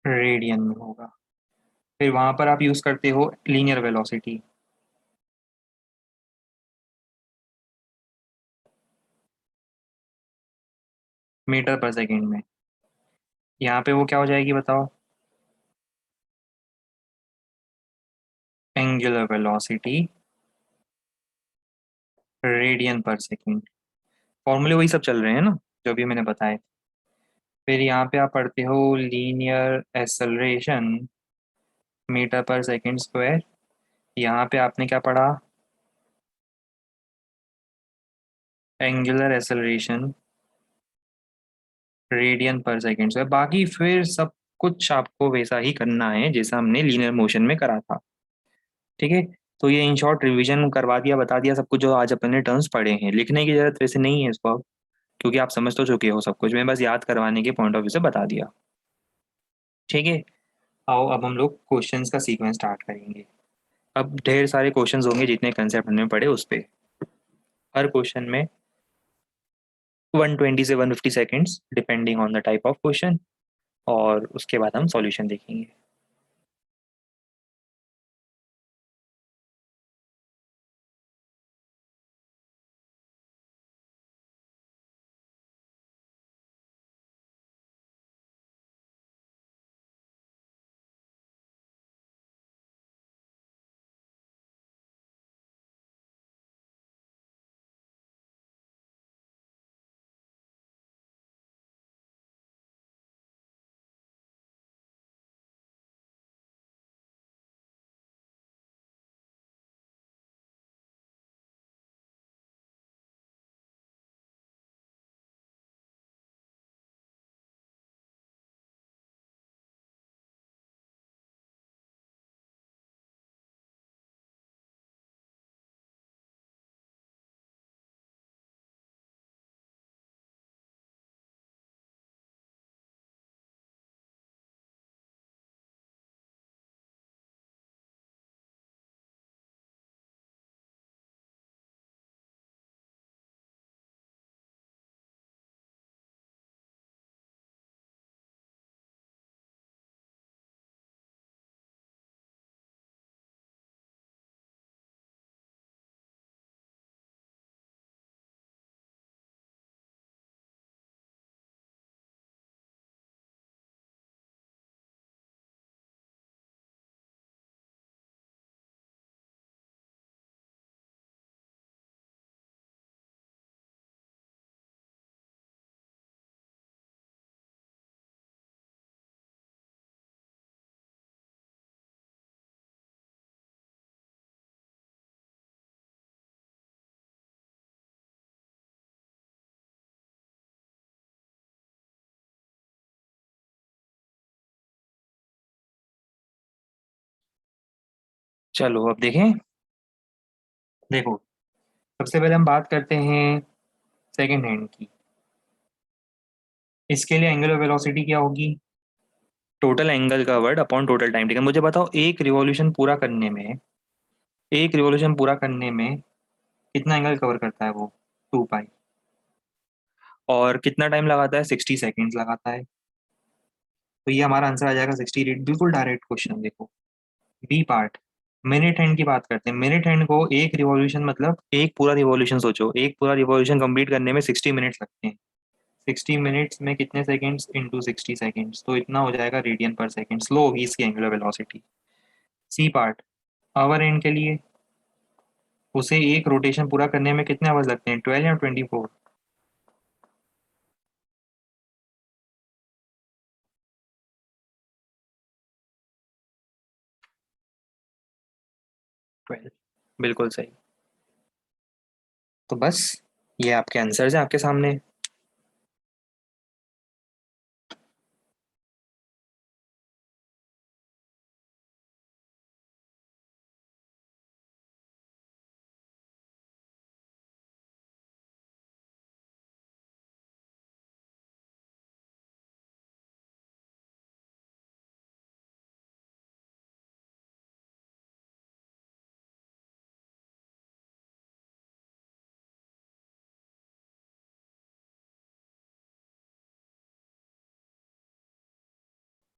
रेडियन में होगा। फिर वहां पर आप यूज करते हो लीनियर वेलोसिटी, मीटर पर सेकेंड में। यहाँ पे वो क्या हो जाएगी बताओ? एंगुलर वेलोसिटी रेडियन पर सेकेंड। फॉर्मूले वही सब चल रहे हैं ना, जो भी मैंने बताए। फिर यहाँ पे आप पढ़ते हो लीनियर एक्सेलरेशन मीटर पर सेकेंड स्क्वायर। यहाँ पे आपने क्या पढ़ा? एंगुलर एक्सेलरेशन रेडियन पर सेकेंड स्क्वायर। बाकी फिर सब कुछ आपको वैसा ही करना है जैसा हमने लीनियर मोशन में करा था। ठीक है, तो ये इन शॉर्ट रिवीजन करवा दिया, बता दिया सब कुछ जो आज अपने टर्म्स पढ़े हैं। लिखने की जरूरत वैसे नहीं है इसको अब, क्योंकि आप समझ तो चुके हो सब कुछ। मैं बस याद करवाने के पॉइंट ऑफ व्यू से बता दिया। ठीक है, आओ अब हम लोग क्वेश्चंस का सीक्वेंस स्टार्ट करेंगे। अब ढेर सारे क्वेश्चंस होंगे जितने कंसेप्ट हमने पढ़े उस पे। हर क्वेश्चन में 120 से 150 seconds depending on the type of question, और उसके बाद हम सॉल्यूशन देखेंगे। चलो अब देखें। देखो, सबसे पहले हम बात करते हैं सेकेंड हैंड की। इसके लिए एंगुलर वेलोसिटी क्या होगी? Total angle covered upon total time. ठीक है, मुझे बताओ एक रिवॉल्यूशन पूरा करने में कितना एंगल कवर करता है वो? 2 पाई। और कितना टाइम लगाता है? 60 सेकेंड्स लगाता है। तो ये हमारा आंसर आ जाएगा 60 रेट। बिल्कुल डायरेक्ट क्वेश्चन। देखो, बी पार्ट, मिनट हैंड की बात करते हैं। मिनट हैंड को एक रिवॉल्यूशन, मतलब एक पूरा रिवॉल्यूशन, सोचो एक पूरा रिवॉल्यूशन कंप्लीट करने में 60 मिनट्स लगते हैं। 60 मिनट्स में कितने सेकेंड्स इंटू 60 सेकेंड्स, तो इतना हो जाएगा रेडियन पर सेकेंड। स्लो होगी इसकी angular velocity. C part, our end के लिए उसे एक रोटेशन पूरा करने में कितने आवर्स लगते हैं? 12 या 24? 12। बिल्कुल सही। तो बस, ये आपके आंसर्स हैं आपके सामने।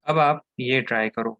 अब आप ये ट्राई करो।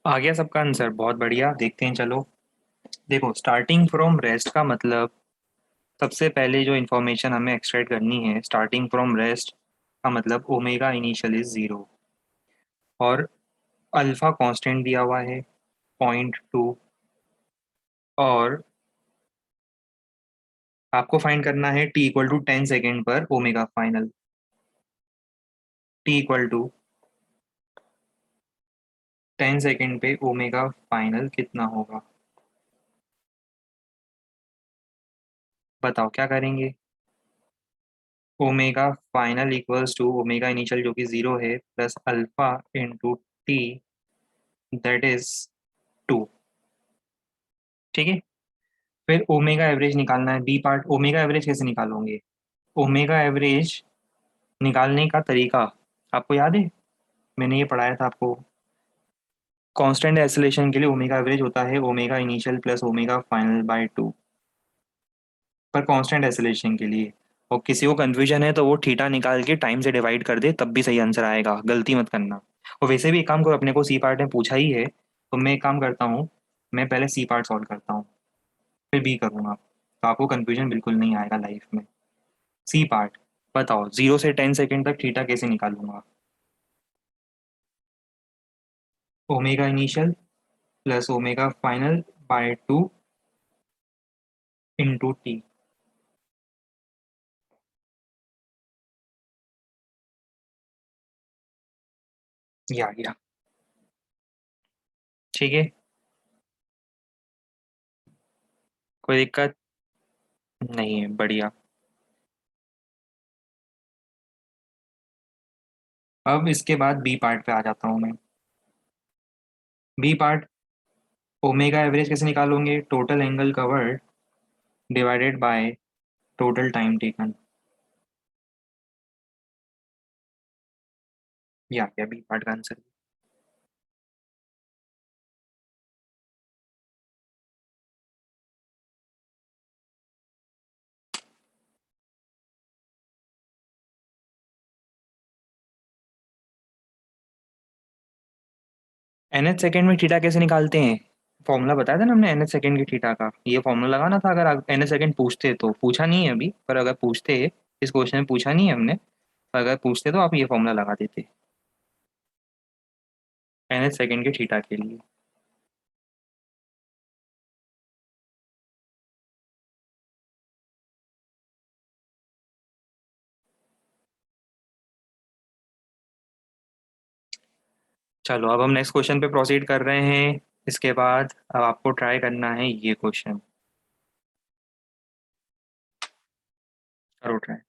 आ गया सबका आंसर? बहुत बढ़िया, देखते हैं चलो। देखो, स्टार्टिंग फ्रॉम रेस्ट का मतलब, सबसे पहले जो इन्फॉर्मेशन हमें एक्सट्रैक्ट करनी है, स्टार्टिंग फ्रॉम रेस्ट का मतलब ओमेगा इनिशियल इज 0। और अल्फा कांस्टेंट दिया हुआ है 0.2। और आपको फाइंड करना है टी इक्वल टू 10 सेकेंड पर omega final. T equal to 10 second पे ओमेगा फाइनल कितना होगा? बताओ क्या करेंगे। Omega final equals to omega initial जो कि 0 है, plus alpha into T, that is 2। ठीक है, फिर ओमेगा एवरेज निकालना है, बी पार्ट। ओमेगा एवरेज कैसे निकालोगे? ओमेगा एवरेज निकालने का तरीका आपको याद है? मैंने ये पढ़ाया था आपको। कांस्टेंट एसिलेशन के लिए ओमेगा एवरेज होता है omega initial plus omega final by 2, पर कांस्टेंट एसिलेशन के लिए। और किसी को कंफ्यूजन है तो वो थीटा निकाल के टाइम से डिवाइड कर दे, तब भी सही आंसर आएगा, गलती मत करना। और वैसे भी एक काम करो, अपने को सी पार्ट में पूछा ही है, तो मैं एक काम करता हूँ, मैं पहले सी पार्ट सॉल्व करता हूँ, फिर बी करूँगा, तो आपको कंफ्यूजन बिल्कुल नहीं आएगा लाइफ में। सी पार्ट, बताओ 0 से 10 सेकेंड तक थीटा कैसे निकालूंगा? Omega initial plus omega final by 2 into T. ये आ गया। ठीक है, कोई दिक्कत नहीं है, बढ़िया। अब इसके बाद बी पार्ट पे आ जाता हूँ मैं। बी पार्ट, ओमेगा एवरेज कैसे निकालोगे? Total angle covered divided by total time taken. ये आ गया बी पार्ट का आंसर। एनएच सेकेंड में थीटा कैसे निकालते हैं? फॉर्मूला बताया था ना हमने एनएच सेकेंड की थीटा का, ये फॉर्मूला लगाना था। अगर एनएच सेकेंड पूछते तो, पूछा नहीं है अभी, पर अगर पूछते, इस क्वेश्चन में पूछा नहीं है हमने, पर अगर पूछते तो आप ये फॉर्मूला लगा देते एनएच सेकेंड के थीटा के लिए। चलो अब हम नेक्स्ट क्वेश्चन पे प्रोसीड कर रहे हैं। इसके बाद अब आपको ट्राई करना है ये क्वेश्चन। करो ट्राई।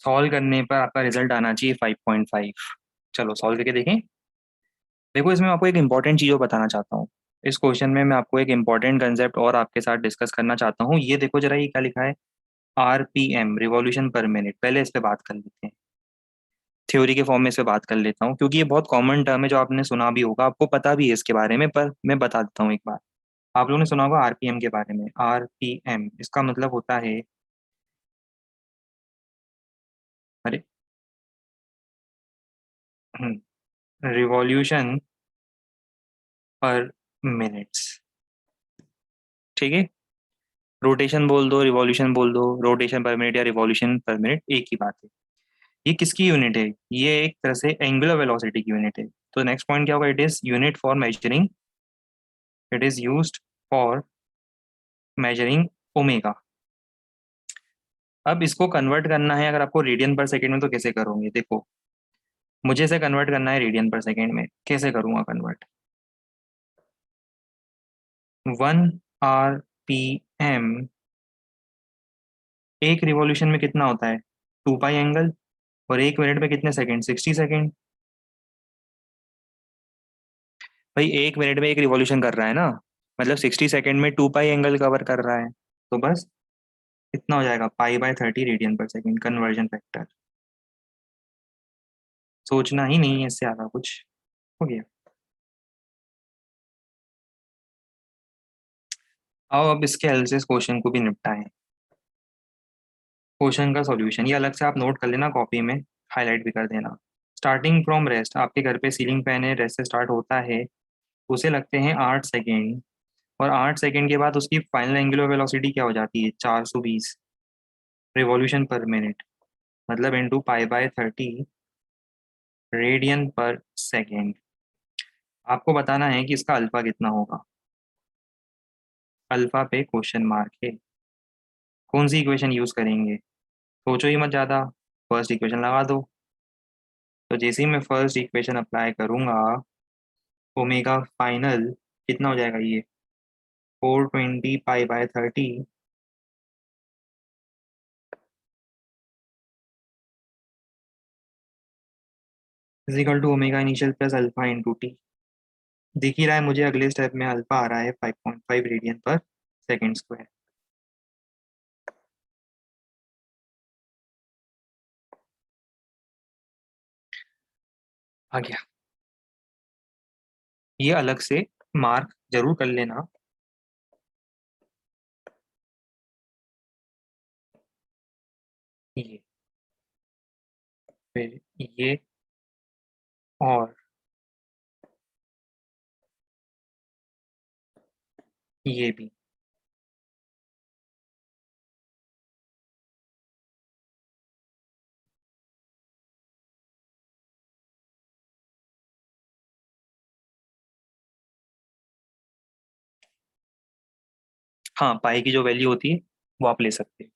सॉल्व करने पर आपका रिजल्ट आना चाहिए 5.5। चलो सॉल्व करके देखें। देखो इसमें मैं आपको एक इंपॉर्टेंट चीज़ और बताना चाहता हूँ। इस क्वेश्चन में मैं आपको एक इंपॉर्टेंट कंसेप्ट और आपके साथ डिस्कस करना चाहता हूँ। ये देखो जरा, ये क्या लिखा है, RPM, रिवॉल्यूशन पर मिनट। पहले इस पे बात कर लेते हैं, थ्योरी के फॉर्म में इस पे बात कर लेता हूँ, क्योंकि ये बहुत कॉमन टर्म है जो आपने सुना भी होगा, आपको पता भी है इसके बारे में, पर मैं बता देता हूँ एक बार। आप लोगों ने सुना होगा RPM के बारे में। RPM इसका मतलब होता है, अरे, रिवॉल्यूशन पर मिनट्स। ठीक है, रोटेशन बोल दो, रिवॉल्यूशन बोल दो, रोटेशन पर मिनट या रिवॉल्यूशन पर मिनट एक ही बात है। ये किसकी यूनिट है? ये एक तरह से एंगुलर वेलोसिटी की यूनिट है। तो नेक्स्ट पॉइंट क्या होगा? It is unit for measuring, it is used for measuring omega. अब इसको कन्वर्ट करना है अगर आपको रेडियन पर सेकंड में, तो कैसे करोगे? देखो, मुझे इसे कन्वर्ट करना है रेडियन पर सेकंड में, कैसे करूंगा कन्वर्ट? 1 RPM एक रिवॉल्यूशन में कितना होता है? 2 पाई एंगल। और एक मिनट में कितने सेकंड? 60 सेकंड। भाई एक मिनट में एक रिवॉल्यूशन कर रहा है ना, मतलब 60 सेकंड में 2 पाई एंगल कवर कर रहा है। तो बस इतना हो जाएगा, पाई/30 रेडियन पर सेकंड, कन्वर्जन फैक्टर। सोचना ही नहीं है इससे आगे कुछ। हो गया। आओ अब इसके हेल्प से इस क्वेश्चन को भी निपटाएं। क्वेश्चन का सॉल्यूशन ये अलग से आप नोट कर लेना कॉपी में, हाईलाइट भी कर देना। स्टार्टिंग फ्रॉम रेस्ट, आपके घर पे सीलिंग फैन है, रेस्ट से स्टार्ट होता है, उसे लगते हैं 8 सेकेंड। और 8 सेकेंड के बाद उसकी फाइनल एंगुलर वेलोसिटी क्या हो जाती है? 420 रिवॉल्यूशन पर मिनट, मतलब इंटू पाई/30 रेडियन पर सेकेंड। आपको बताना है कि इसका अल्फा कितना होगा। अल्फा पे क्वेश्चन मार्क है। कौन सी इक्वेशन यूज करेंगे? सोचो ही मत ज्यादा, फर्स्ट इक्वेशन लगा दो। तो जैसे ही मैं फर्स्ट इक्वेशन अप्लाई करूंगा, ओमेगा फाइनल कितना हो जाएगा? ये 420 पाई/30 is equal to omega initial plus alpha into T. दिख ही रहा है मुझे, अगले स्टेप में अल्फा आ रहा है 5.5 रेडियन पर सेकेंड स्क्वायर। आ गया। ये अलग से मार्क जरूर कर लेना। ये, फिर ये, और ये भी। हाँ, पाई की जो वैल्यू होती है वो आप ले सकते हैं।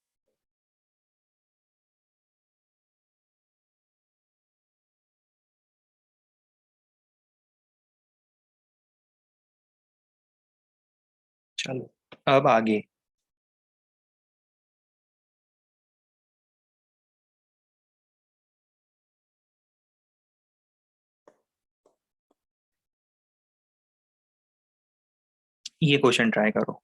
चलो अब आगे। ये क्वेश्चन ट्राई करो।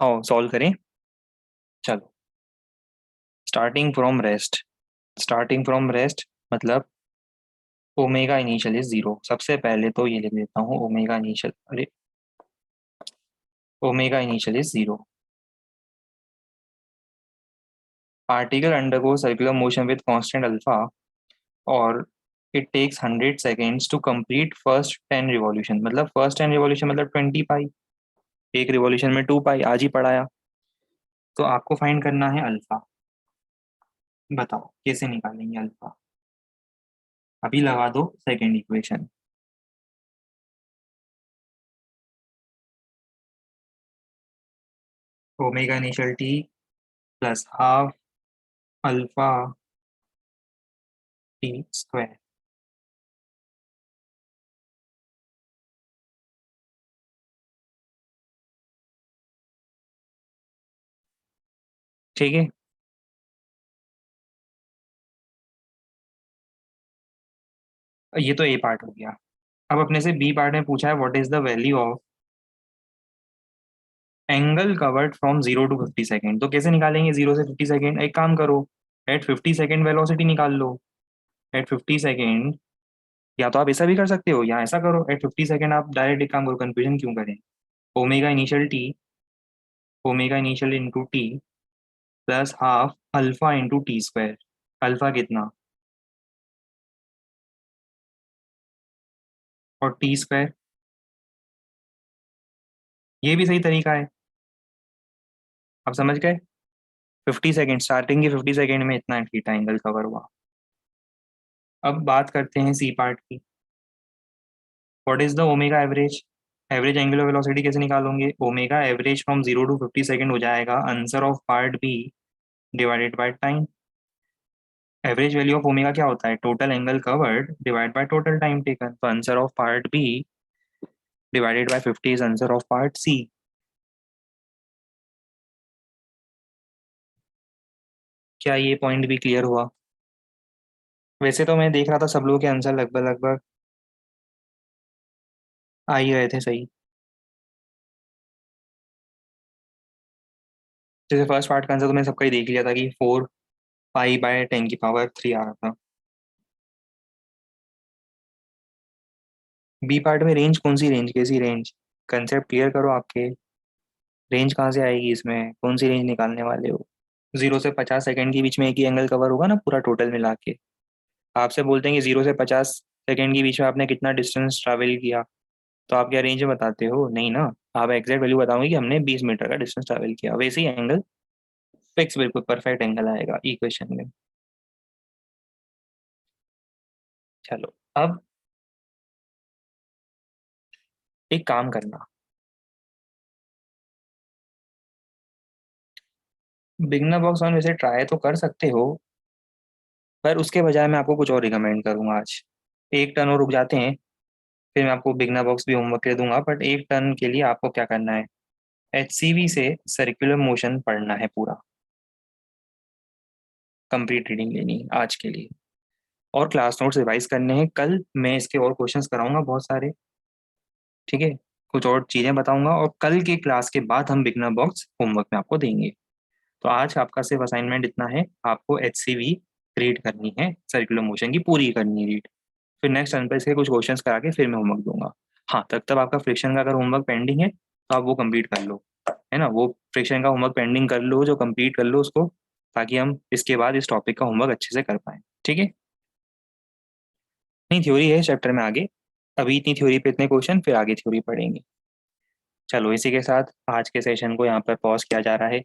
आओ सॉल्व करें। चलो, स्टार्टिंग फ्रॉम रेस्ट मतलब ओमेगा इनिशियल इज जीरो। सबसे पहले तो ये लिख देता हूँ, ओमेगा इनिशियल, अरे omega initial is zero. Particle undergo circular motion with constant alpha, और it takes 100 seconds to complete first 10 revolution. मतलब फर्स्ट 10 रिवॉल्यूशन मतलब 20 पाई, एक रिवॉल्यूशन में 2 पाई, आज ही पढ़ाया। तो आपको फाइंड करना है अल्फा। बताओ कैसे निकालेंगे अल्फा। अभी लगा दो second equation. Omega initial T plus half alpha T square. ठीक है, ये तो ए पार्ट हो गया। अब अपने से बी पार्ट में पूछा है what is the value of angle covered from 0 to 50 second. तो कैसे निकालेंगे 0 से 50 सेकेंड? एक काम करो, एट 50 सेकेंड वेलोसिटी निकाल लो। एट 50 सेकेंड, या तो आप ऐसा भी कर सकते हो या ऐसा करो, एट 50 सेकेंड आप डायरेक्ट एक काम करो, कंफ्यूजन क्यों करें। Omega initial T, omega initial into T plus half alpha into T square. Alpha कितना, और टी स्क्वायर। ये भी सही तरीका है। आप समझ गए, 50 सेकेंड, स्टार्टिंग के 50 सेकेंड में इतना थीटा एंगल कवर हुआ। अब बात करते हैं सी पार्ट की। What is the omega average? Average angular velocity कैसे निकालोगे? Omega average from 0 to 50 second हो जाएगा answer of part B divided by time. Average value of omega क्या होता है? Total angle covered divide by total time taken. तो answer of part B divided by 50 is answer of part C. क्या ये point भी clear हुआ? वैसे तो मैं देख रहा था सब लोगों के आंसर लगभग लगभग आ ही रहे थे सही। जैसे फर्स्ट पार्ट का आंसर तो मैंने सबका ही देख लिया था कि 4 पाई/10⁻³ आ रहा था। बी पार्ट में रेंज कौन सी रेंज, कैसी रेंज? कंसेप्ट क्लियर करो आपके। रेंज कहाँ से आएगी इसमें, कौन सी रेंज निकालने वाले हो? 0 से 50 सेकेंड के बीच में एक ही एंगल कवर होगा ना पूरा टोटल मिला के। आपसे बोलते हैं कि 0 से 50 सेकेंड के बीच में आपने कितना डिस्टेंस ट्रैवल किया, तो आप क्या रेंज में बताते हो? नहीं ना, आप एग्जैक्ट वैल्यू बताओगे कि हमने 20 मीटर का डिस्टेंस ट्रैवल किया, वैसे ही एंगल फिक्स, बिल्कुल परफेक्ट एंगल आएगा इक्वेशन में। चलो, अब एक काम करना, बिगनर बॉक्स वन वैसे ट्राई तो कर सकते हो, पर उसके बजाय मैं आपको कुछ और रिकमेंड करूंगा आज। एक टर्न और रुक जाते हैं, फिर मैं आपको बिगनर बॉक्स भी होमवर्क दे दूंगा, बट एक टर्न के लिए आपको क्या करना है, एचसीवी से सर्कुलर मोशन पढ़ना है पूरा, कंप्लीट रीडिंग लेनी है आज के लिए। और क्लास नोट्स रिवाइज करने हैं, कल मैं इसके और क्वेश्चंस कराऊंगा बहुत सारे। ठीक है, कुछ और चीजें बताऊंगा, और कल के क्लास के बाद हम बिगनर बॉक्स होमवर्क में आपको देंगे। तो आज आपका सिर्फ असाइनमेंट इतना है, आपको एचसीवी रीड करनी है, सर्कुलर मोशन की पूरी करनी है रीड। फिर नेक्स्ट टर्न पर इसके कुछ क्वेश्चंस करा के फिर मैं होमवर्क दूंगा। हाँ, तब तक आपका फ्रिक्शन का अगर होमवर्क पेंडिंग है तो आप वो कंप्लीट कर लो, है ना, वो फ्रिक्शन का होमवर्क पेंडिंग कर लो, जो कंप्लीट कर लो उसको, ताकि हम इसके बाद इस टॉपिक का होमवर्क अच्छे से कर पाएं। ठीक है, नहीं थ्योरी है चैप्टर में आगे, अभी इतनी थ्योरी पे इतने क्वेश्चन, फिर आगे थ्योरी पढ़ेंगे। चलो, इसी के साथ आज के सेशन को यहाँ पर पॉज किया जा रहा है,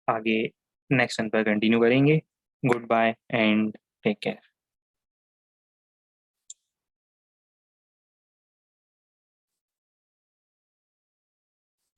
आगे नेक्स्ट टर्न पर कंटिन्यू करेंगे। Goodbye and take care.